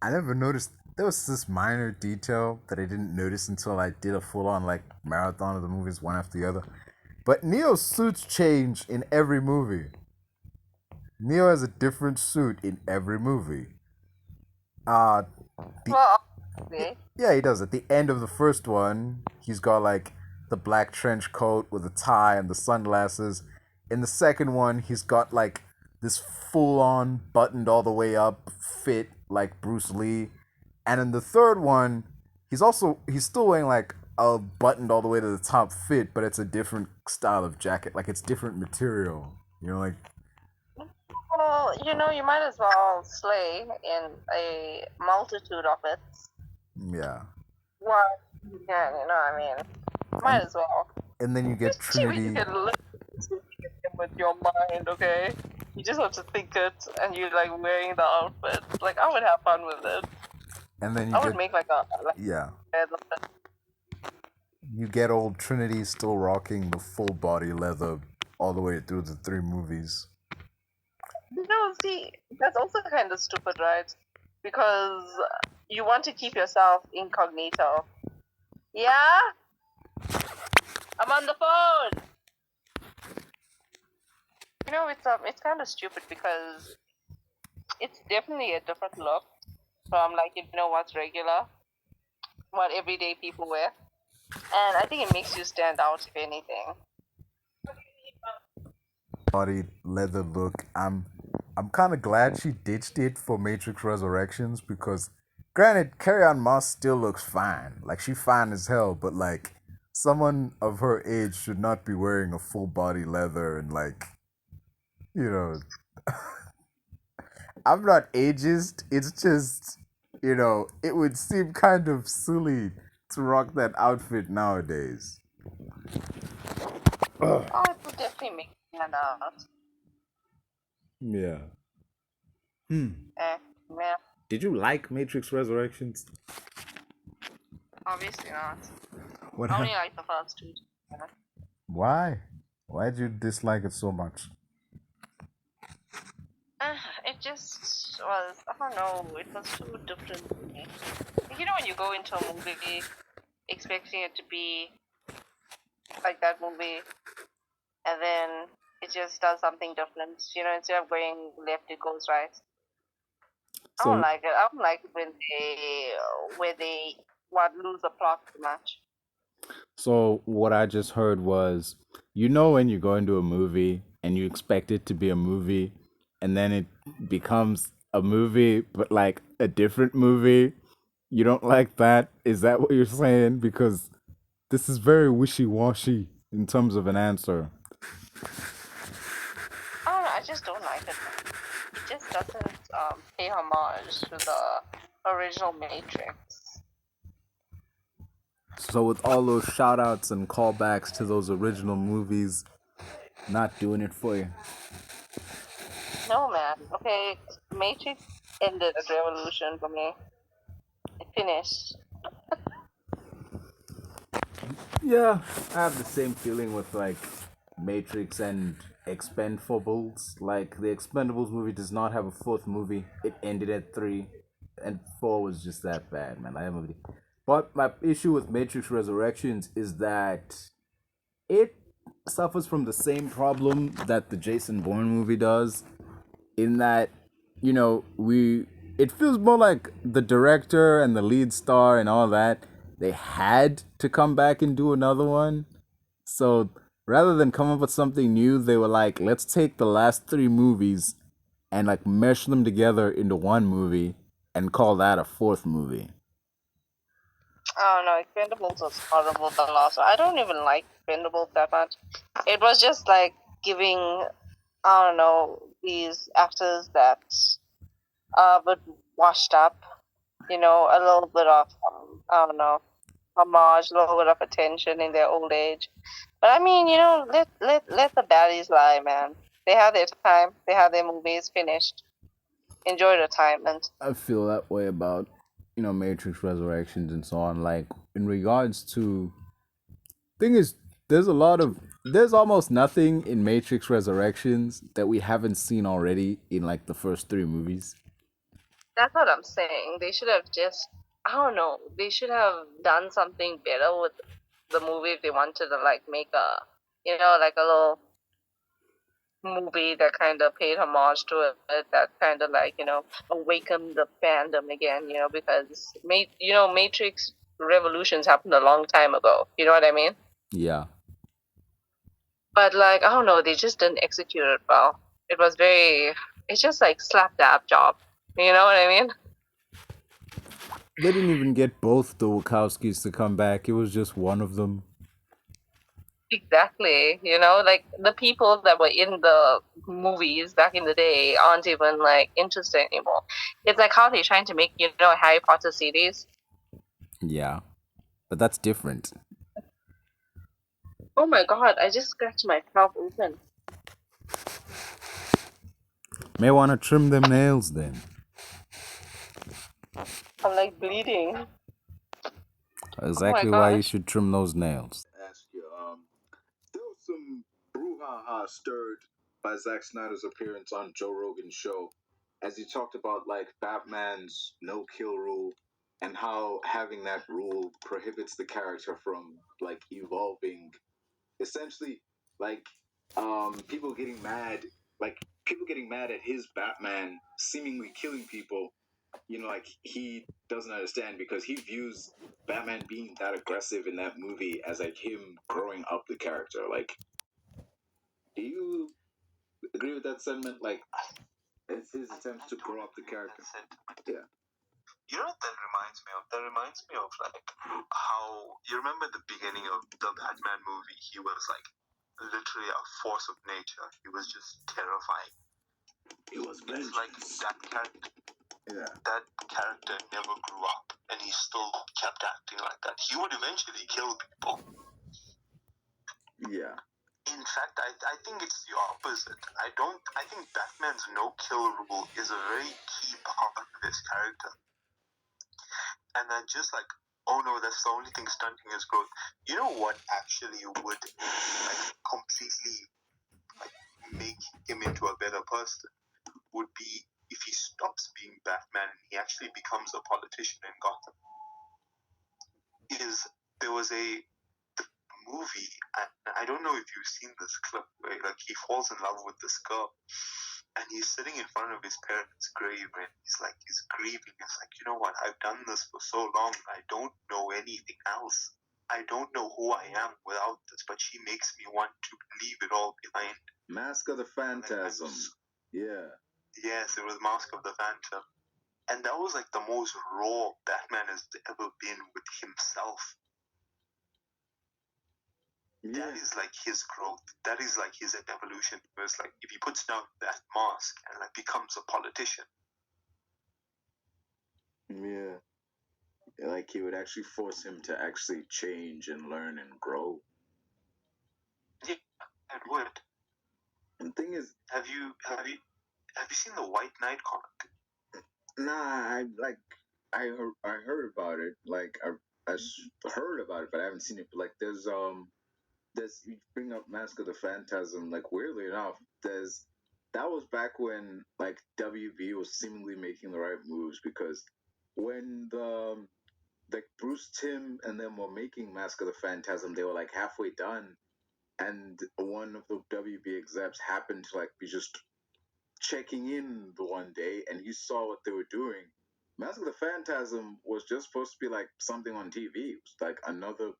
I never noticed. There was this minor detail that I didn't notice until I did a full-on, like, marathon of the movies one after the other. But Neo's suits change in every movie. Neo has a different suit in every movie. Well, obviously. Yeah, he does. At the end of the first one, he's got like the black trench coat with the tie and the sunglasses. In the second one, he's got like this full-on buttoned all the way up fit like Bruce Lee. And in the third one, he's still wearing like a buttoned all the way to the top fit, but it's a different style of jacket. Like it's different material. Like Well, you might as well slay in a multitude of it. yeah. Well, yeah, you know what I mean. Might as well. And then you get See what you Trinity. can live with your mind, okay? You just have to think it, and you're like wearing the outfit. Like I would have fun with it. And then I would make like yeah. bed of it. You get old Trinity still rocking the full body leather all the way through the 3 movies. See, that's also kind of stupid, right? Because you want to keep yourself incognito. Yeah? I'm on the phone! It's kind of stupid because it's definitely a different look from, like, what's regular, what everyday people wear. And I think it makes you stand out, if anything. Body leather look. I'm kind of glad she ditched it for Matrix Resurrections because, granted, Carrie-Anne Moss still looks fine. Like, she's fine as hell, but like, someone of her age should not be wearing a full body leather and like, you know. I'm not ageist. It's just, it would seem kind of silly to rock that outfit nowadays. Oh, it would definitely make you stand out. Yeah. Yeah. Did you like Matrix Resurrections? Obviously not. What I only like the first two. Why? Why did you dislike it so much? It just was, I don't know, it was too different for me. When you go into a movie expecting it to be like that movie, and then it just does something different. Instead of going left, it goes right. I don't like it. I don't like it when they lose the plot too much. So what I just heard was, when you go into a movie and you expect it to be a movie, and then it becomes a movie, but like a different movie, you don't like that? Is that what you're saying? Because this is very wishy-washy in terms of an answer. I don't know. I just don't like it. It just doesn't pay homage to the original Matrix. So with all those shout-outs and callbacks to those original movies, not doing it for you. No, man. Okay, Matrix ended a revolution for me. It finished. Yeah, I have the same feeling with like Matrix and Expendables. Like the Expendables movie does not have a fourth movie. It ended at 3, and 4 was just that bad, man. That movie. But my issue with Matrix Resurrections is that it suffers from the same problem that the Jason Bourne movie does, in that, it feels more like the director and the lead star and all that, they had to come back and do another one. So rather than come up with something new, they were like, let's take the last 3 movies and like mesh them together into one movie and call that a 4th movie. I don't know. Expendables was horrible, the last one. I don't even like Expendables that much. It was just like giving, I don't know, these actors that but washed up, a little bit of, I don't know, homage, a little bit of attention in their old age. But I mean, let the baddies lie, man. They have their time. They have their movies finished. Enjoy retirement. I feel that way about, Matrix Resurrections and so on. Like, in regards to, thing is, there's almost nothing in Matrix Resurrections that we haven't seen already in like the first 3 movies. That's what I'm saying. They should have just, I don't know, they should have done something better with the movie if they wanted to like make a, like a little movie that kind of paid homage to it, that kind of like, awakened the fandom again, because, Matrix Revolutions happened a long time ago. You know what I mean? Yeah. But like, I don't know, they just didn't execute it well. It's just like slap dab job. You know what I mean? They didn't even get both the Wachowskis to come back. It was just one of them. Exactly. Like the people that were in the movies back in the day aren't even like interested anymore. It's like how they're trying to make, Harry Potter series. Yeah. But that's different. Oh my god, I just scratched myself open. May want to trim them nails then. I'm like bleeding. Exactly why you should trim those nails. Ask you, there was some brouhaha stirred by Zack Snyder's appearance on Joe Rogan's show, as he talked about like Batman's no kill rule and how having that rule prohibits the character from like evolving. Essentially, like people getting mad, like people getting mad at his Batman seemingly killing people. You know, like he doesn't understand because he views Batman being that aggressive in that movie as like him growing up the character. Like, do you agree with that sentiment? Like, it's his attempt to grow up the character. Yeah. You know what that reminds me of? That reminds me of like how you remember the beginning of the Batman movie. He was like literally a force of nature. He was just terrifying. He was It's like that character. Yeah. That character never grew up, and he still kept acting like that. He would eventually kill people. Yeah. In fact, I think it's the opposite. I think Batman's no-kill rule is a very key part of his character. And then just like, oh no, that's the only thing stunting his growth. You know what actually would like completely like make him into a better person would be if he stops being Batman and he actually becomes a politician in Gotham. There was a movie, and I don't know if you've seen this clip where like he falls in love with this girl and he's sitting in front of his parents' grave and he's grieving. It's like, you know what, I've done this for so long, I don't know anything else. I don't know who I am without this, but she makes me want to leave it all behind. Mask of the Phantasm. Yeah. Yes, it was Mask of the Phantom. And that was like the most raw Batman has ever been with himself. Yeah. That is like his growth. That is like his evolution. It's like if he puts down that mask and like becomes a politician. Yeah. Like he would actually force him to actually change and learn and grow. Yeah, it would. And the thing is, have you seen the White Knight comic? nah, I heard about it. Like I heard about it, but I haven't seen it. But like there's you bring up Mask of the Phantasm. Like weirdly enough, that was back when like WB was seemingly making the right moves because when the like Bruce Timm and them were making Mask of the Phantasm, they were like halfway done, and one of the WB execs happened to like be just checking in the one day, and he saw what they were doing. Mask of the Phantasm was just supposed to be like something on TV. It was like another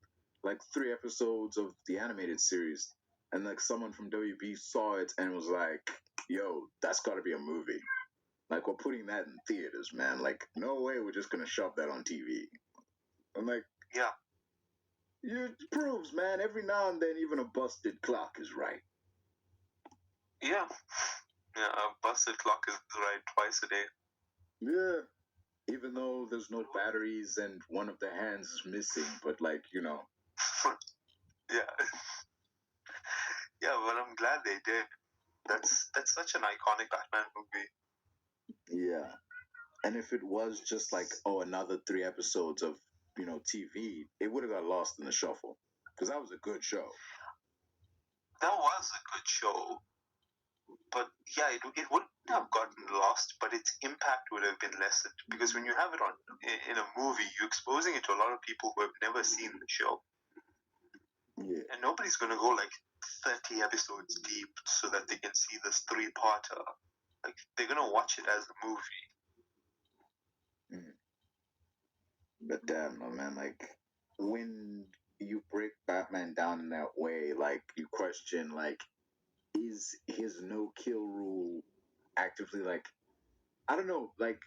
like 3 episodes of the animated series, and like someone from WB saw it and was like, "Yo, that's got to be a movie. Like we're putting that in theaters, man. Like no way we're just gonna shove that on TV." I'm like, yeah, it proves, man. Every now and then, even a busted clock is right. Yeah, a busted clock is right twice a day. Yeah. Even though there's no batteries and one of the hands is missing, but like, you know. Yeah. Yeah, but I'm glad they did. That's such an iconic Batman movie. Yeah. And if it was just like, oh, another 3 episodes of, you know, TV, it would have got lost in the shuffle. Because that was a good show. That was a good show. But yeah, it wouldn't have gotten lost, but its impact would have been lessened. Because when you have it on in a movie, you're exposing it to a lot of people who have never seen the show. Yeah. And nobody's going to go like 30 episodes deep so that they can see this 3-parter. Like, they're going to watch it as a movie. Mm. But damn, no, man, like, when you break Batman down in that way, like, you question, like, is his no-kill rule actively, like, I don't know, like,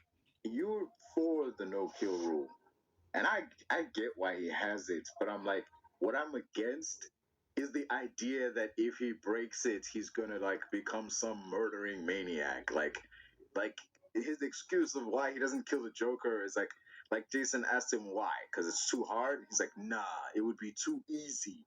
you're for the no-kill rule. And I get why he has it, but I'm like, what I'm against is the idea that if he breaks it, he's gonna like become some murdering maniac. Like his excuse of why he doesn't kill the Joker is like Jason asked him why, because it's too hard. He's like, nah, it would be too easy.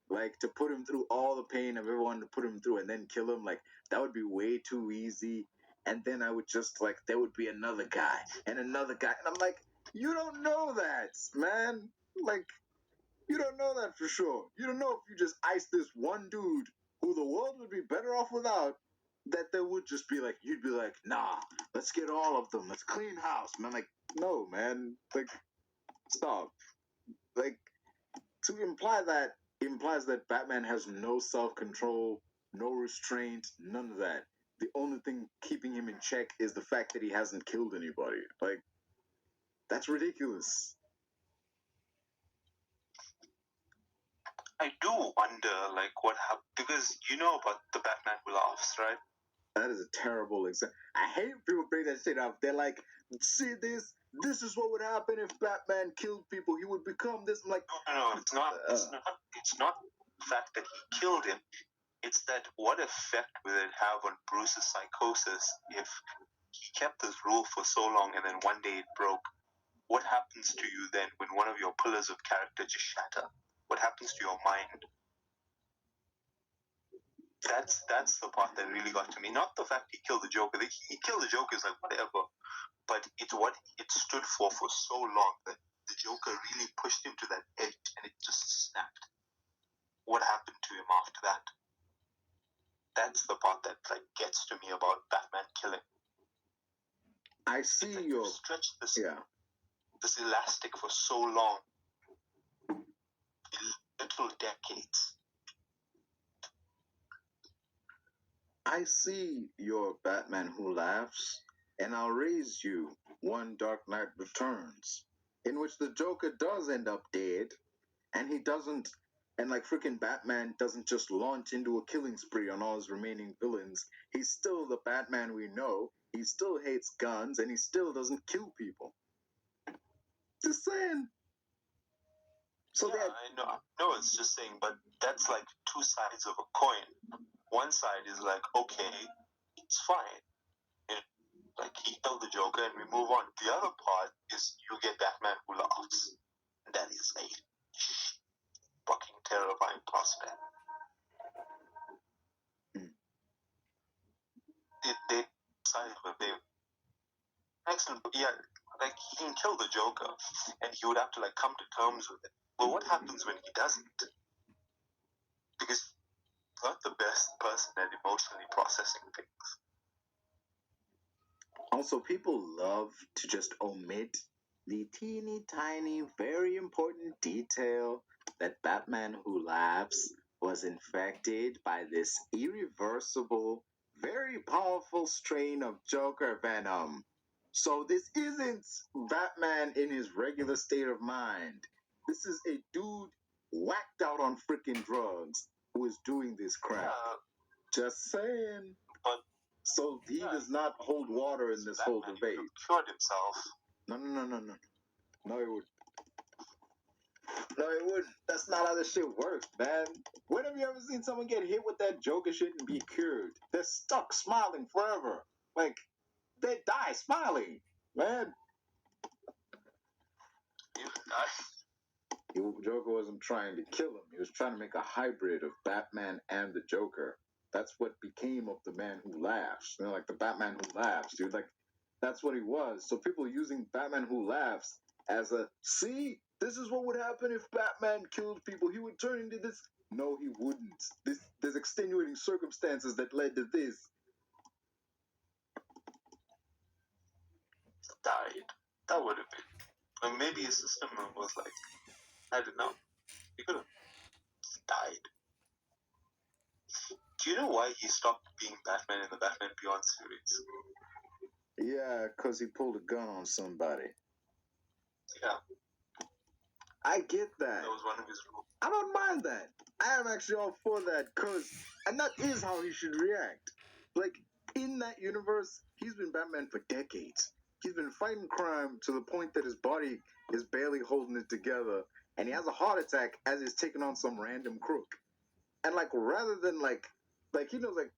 Like to put him through all the pain of everyone to put him through and then kill him, like that would be way too easy. And then I would just like there would be another guy and another guy, and I'm like, you don't know that, man. Like, you don't know that for sure. You don't know if you just ice this one dude who the world better off without. That there would just be like, you'd be like, nah, let's get all of them. Let's clean house. And I'm like, no, man. Like, stop. Like, to imply that implies that Batman has no self-control, no restraint, none of that. The only thing keeping him in check is the fact that he hasn't killed anybody. Like, that's ridiculous. I do wonder, like, what happened, because you know about the Batman Who Laughs, right? That is a terrible example. I hate when people bring that shit up. They're like, see this? This is what would happen if Batman killed people. He would become this. I'm like, No, it's not. It's not the fact that he killed him. It's that what effect will it have on Bruce's psychosis if he kept this rule for so long and then one day it broke? What happens to you then when one of your pillars of character just shatter? What happens to your mind? That's the part that really got to me. Not the fact he killed the Joker. He killed the Joker is like whatever, but it's what it stood for so long that the Joker really pushed him to that edge and it just snapped. What happened to him after that? That's the part that like gets to me about Batman killing. I see like your... you stretched this Yeah. elastic for so long, literal decades. I see your Batman Who Laughs, and I'll raise you one Dark Knight Returns, in which the Joker does end up dead, and he doesn't, and like freaking Batman doesn't just launch into a killing spree on all his remaining villains. He's still the Batman we know. He still hates guns, and he still doesn't kill people. Just saying. So yeah, I know it's just saying, but that's like two sides of a coin. One side is like, okay, it's fine. Like, he killed the Joker and we move on. The other part is you get Batman Who Laughs. That is a fucking terrifying prospect. They decided that they excellent, yeah, like he can kill the Joker and he would have to like come to terms with it. But what happens when he doesn't? Because he's not the best person at emotionally processing things. Also, people love to just omit the teeny tiny, very important detail that Batman Who Laughs was infected by this irreversible, very powerful strain of Joker venom. So this isn't Batman in his regular state of mind. This is a dude whacked out on freaking drugs who is doing this crap. Yeah, Just saying. but So he does not hold water in this whole Batman debate. would have cured himself. No. No, it wouldn't. No, it wouldn't. That's not how this shit works, man. When have you ever seen someone get hit with that Joker shit and be cured? They're stuck smiling forever. Like, they die smiling, man. Joker wasn't trying to kill him. He was trying to make a hybrid of Batman and the Joker. That's what became of the Man Who Laughs. You know, like the Batman Who Laughs, dude. Like, that's what he was. So people using Batman Who Laughs as a, see, this is what would happen if Batman killed people. He would turn into this. No, he wouldn't. There's extenuating circumstances that led to this. Died. That would have been. Or maybe his system was like, I don't know. He could have died. Do you know why he stopped being Batman in the Batman Beyond series? Yeah, because he pulled a gun on somebody. Yeah. I get that. That was one of his rules. I don't mind that. I am actually all for that, and that is how he should react. Like, in that universe, he's been Batman for decades. He's been fighting crime to the point that his body is barely holding it together, and he has a heart attack as he's taking on some random crook. And, like, rather than, like he knows, like,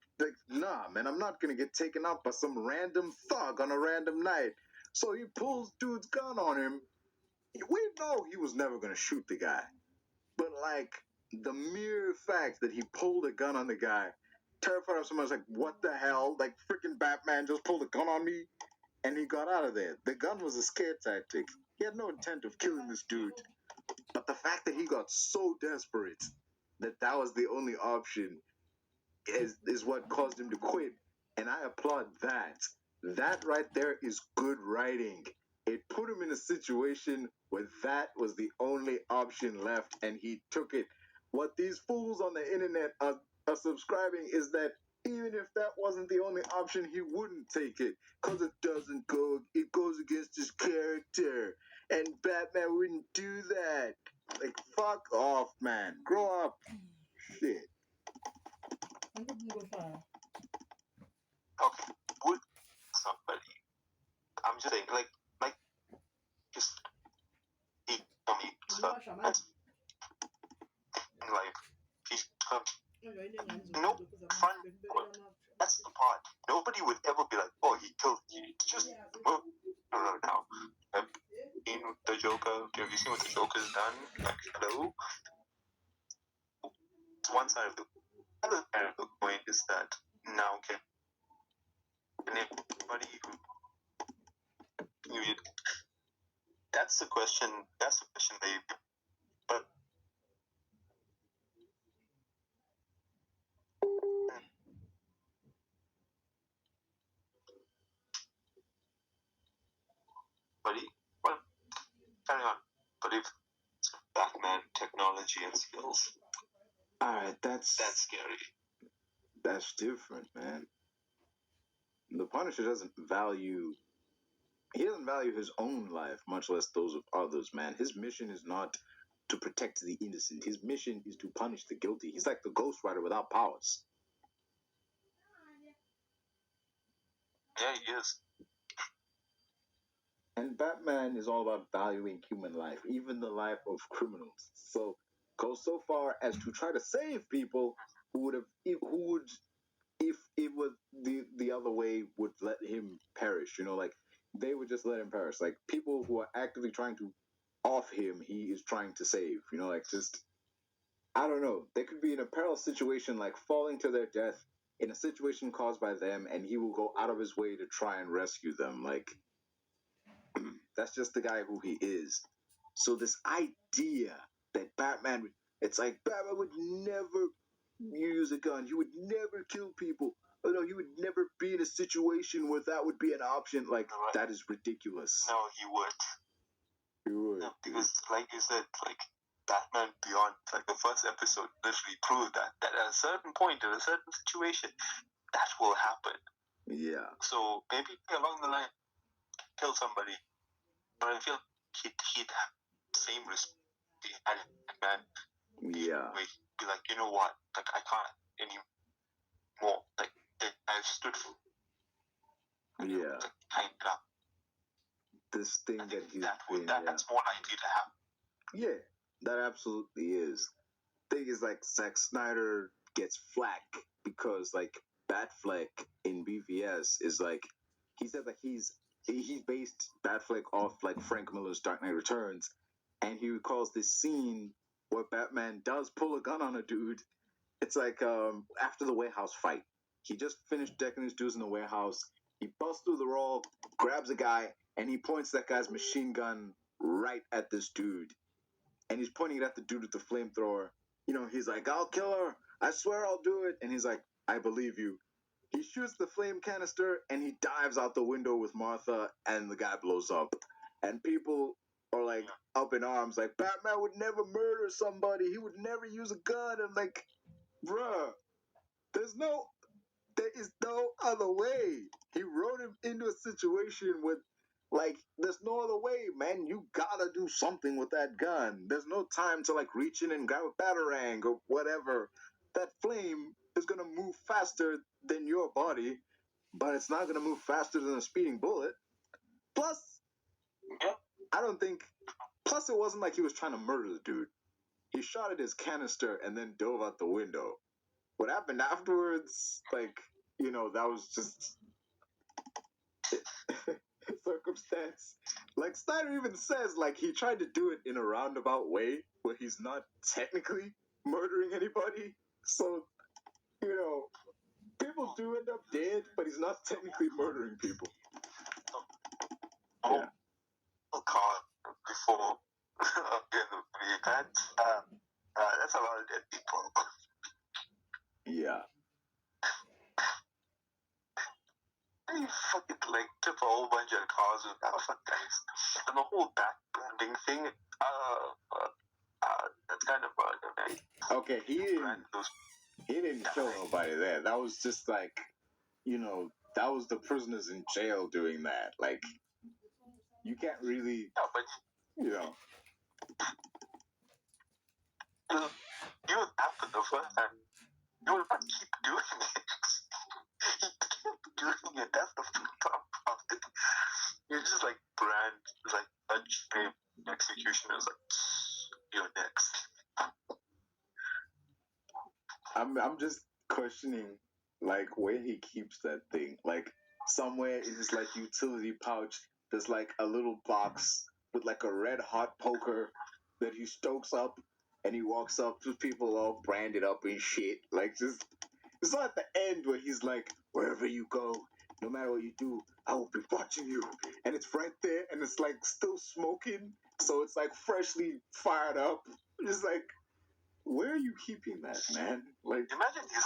nah, man, I'm not gonna get taken out by some random thug on a random night. So he pulls dude's gun on him. We know he was never gonna shoot the guy. But, like, the mere fact that he pulled a gun on the guy terrified him so much, like, what the hell? Like, freaking Batman just pulled a gun on me? And he got out of there. The gun was a scare tactic. He had no intent of killing this dude. But the fact that he got so desperate that that was the only option is what caused him to quit, and I applaud that. That right there is good writing. It put him in a situation where that was the only option left, and he took it. What these fools on the internet are subscribing is that even if that wasn't the only option, he wouldn't take it because it goes against his character, and Batman wouldn't do that. Like, fuck off, man. Grow up. Shit. Okay, would somebody? I'm just saying, like, just he told me stuff. That's in life. He's no fun. That's the part. Nobody would ever be like, oh, he killed you. It's just no. Now. Have you seen the Joker? Have you seen what the Joker's done? Like, hello. It's one side of the other side of the coin is that now can anybody who you that's the question they but buddy well carry on. But if it's Batman technology and skills, Alright, that's scary. That's different, man. The Punisher doesn't value his own life, much less those of others, man. His mission is not to protect the innocent. His mission is to punish the guilty. He's like the Ghost Rider without powers. Yeah, he is. And Batman is all about valuing human life, even the life of criminals. So goes so far as to try to save people who would if it was the other way would let him perish. Like they would just let him perish. Like people who are actively trying to off him, he is trying to save. Like just I don't know. They could be in a perilous situation, like falling to their death in a situation caused by them, and he will go out of his way to try and rescue them. Like that's just the guy who he is. So this idea that it's like Batman would never use a gun. He would never kill people. Oh no, he would never be in a situation where that would be an option. Like that is ridiculous. No, he would. He would. No, because like you said, like Batman Beyond, like the first episode literally proved that at a certain point, in a certain situation, that will happen. Yeah. So maybe along the line, kill somebody. But I feel he'd have the same respect he had Batman. Yeah. Where he'd be like, you know what? Like I can't anymore. Like I've stood for. Yeah. Like, hang it up. This thing that he's that's more likely to happen. Yeah, that absolutely is. Thing is, like, Zack Snyder gets flack because, like, Batfleck in BVS is like, he said that he based Batfleck off, like, Frank Miller's Dark Knight Returns, and he recalls this scene where Batman does pull a gun on a dude. It's like, after the warehouse fight. He just finished decking his dudes in the warehouse. He busts through the wall, grabs a guy, and he points that guy's machine gun right at this dude. And he's pointing it at the dude with the flamethrower. He's like, I'll kill her. I swear I'll do it. And he's like, I believe you. He shoots the flame canister and he dives out the window with Martha and the guy blows up. And people are like up in arms, like, Batman would never murder somebody. He would never use a gun. I'm like, bruh, there is no other way. He wrote him into a situation with, like, there's no other way, man. You gotta do something with that gun. There's no time to, like, reach in and grab a batarang or whatever. That flame is gonna move faster than your body, but it's not gonna move faster than a speeding bullet. Plus, I don't think... Plus, it wasn't like he was trying to murder the dude. He shot at his canister and then dove out the window. What happened afterwards, like, that was just circumstance. Like, Snyder even says, like, he tried to do it in a roundabout way where he's not technically murdering anybody. So, people do end up dead, but he's not technically murdering people. Yeah. Before that's a lot of dead people. Yeah. he fucking like took a whole bunch of cars with Batfleck guys, and the whole bat branding thing. That's kind of man. Okay, he didn't kill nobody there. That was just like, that was the prisoners in jail doing that. Like, you can't really, Yeah, but you know. You would happen the first time. You will not keep doing it. He kept doing it. That's the problem about it. You just like brand, like judge name executioners. Like, you're next. I'm just questioning, like, where he keeps that thing. Like, somewhere in his like utility pouch, there's like a little box with like a red hot poker that he stokes up, and he walks up to people all branded up and shit. Like, just it's not at the end where he's like, wherever you go, no matter what you do, I will be watching you. And it's right there, and it's like still smoking, so it's like freshly fired up. Just like, where are you keeping that, man? Like, Imagine he's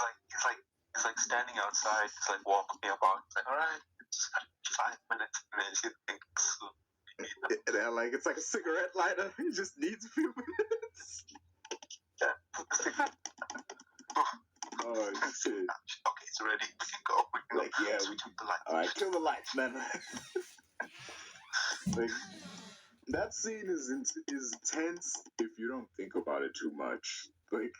like standing outside. He's like walking about. He's like, all right, it's 5 minutes, and then he thinks. they're like, it's like a cigarette lighter. It just needs a few minutes. Yeah. Oh shit! Okay, it's ready. We can go. We can Like, go. yeah, Switch up the light. All right, kill the lights, man. Like, that scene is intense if you don't think about it too much. Like,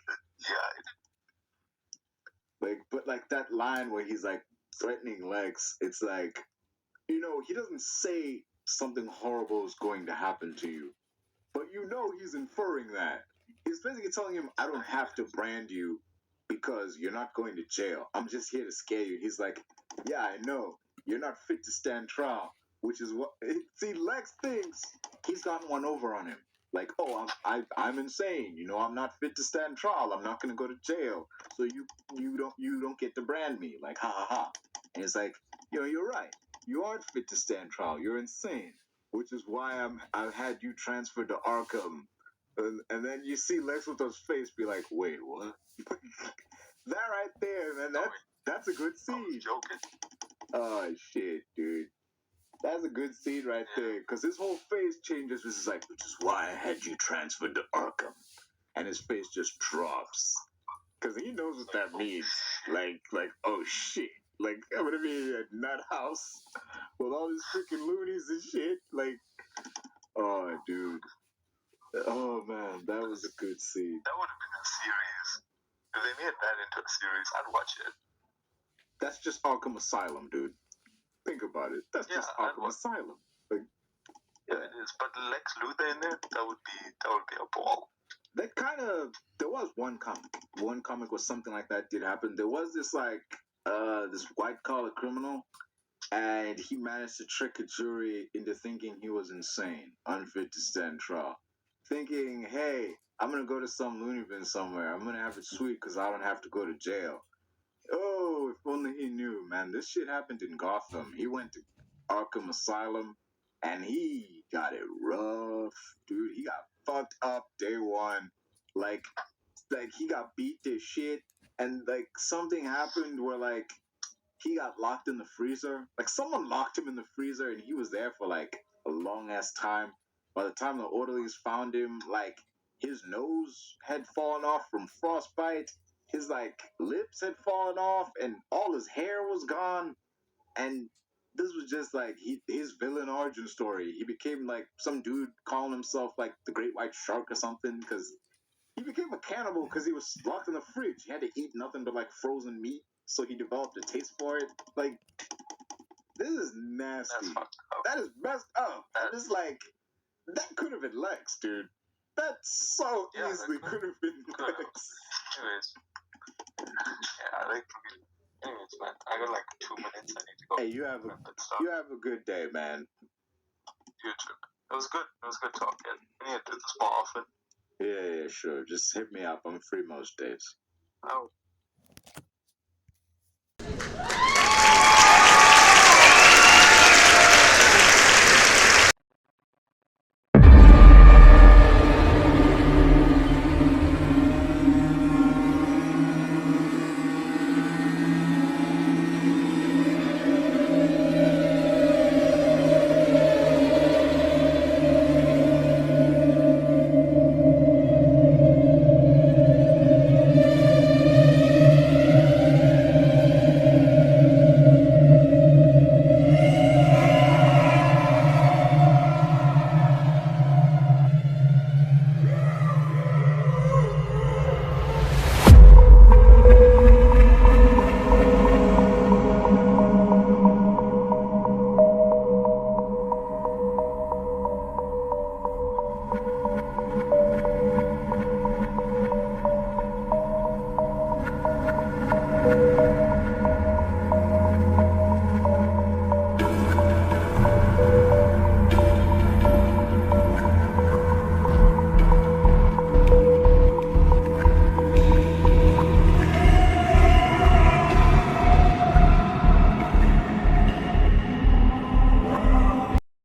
Yeah. but like that line where he's like threatening Lex, it's like, he doesn't say something horrible is going to happen to you, but he's inferring that. He's basically telling him, I don't have to brand you because you're not going to jail. I'm just here to scare you. He's like, yeah, I know. You're not fit to stand trial, which is what... See, Lex thinks he's gotten one over on him. Like, oh, I'm insane. I'm not fit to stand trial. I'm not going to go to jail. So you don't get to brand me. Like, ha, ha, ha. And it's like, you're right. You aren't fit to stand trial. You're insane. Which is why I've had you transferred to Arkham. And then you see Lex Luthor's face be like, wait, what? That right there, man, that's a good I was scene. joking. Oh, shit, dude. That's a good scene right there. Because his whole face changes, which is like, which is why I had you transferred to Arkham. And his face just drops. Because he knows what that means. Like, oh, shit. Like, I'm going to be in a nut house with all these freaking loonies and shit. Like, oh, dude. Oh, man, that was a good scene. That would have been a series. If they made that into a series, I'd watch it. That's just Arkham Asylum, dude. Think about it. That's just Arkham Asylum. Like, yeah, it is. But Lex Luthor in there, that would be a ball. That there was one comic where something like that did happen. There was this this white collar criminal, and he managed to trick a jury into thinking he was insane, unfit to stand trial. Thinking, hey, I'm gonna go to some loony bin somewhere. I'm gonna have it sweet because I don't have to go to jail. Oh, if only he knew, man. This shit happened in Gotham. He went to Arkham Asylum, and he got it rough, dude. He got fucked up day one. Like he got beat to shit, and like something happened where like he got locked in the freezer. Like someone locked him in the freezer, and he was there for like a long ass time. By the time the orderlies found him, like his nose had fallen off from frostbite. His like lips had fallen off, and all his hair was gone. And this was just like his villain origin story. He became like some dude calling himself like the Great White Shark or something because he became a cannibal because he was locked in the fridge. He had to eat nothing but like frozen meat, so he developed a taste for it. Like, this is nasty. That is messed up. I'm just like, that could have been Lex, dude. That so easily could have been Lex. Anyways, anyways, man, I got like 2 minutes. I need to go. Hey, you have a good day, man. You too. It was good. It was good talking. We need to do this more often. Yeah, sure. Just hit me up. I'm free most days. Oh.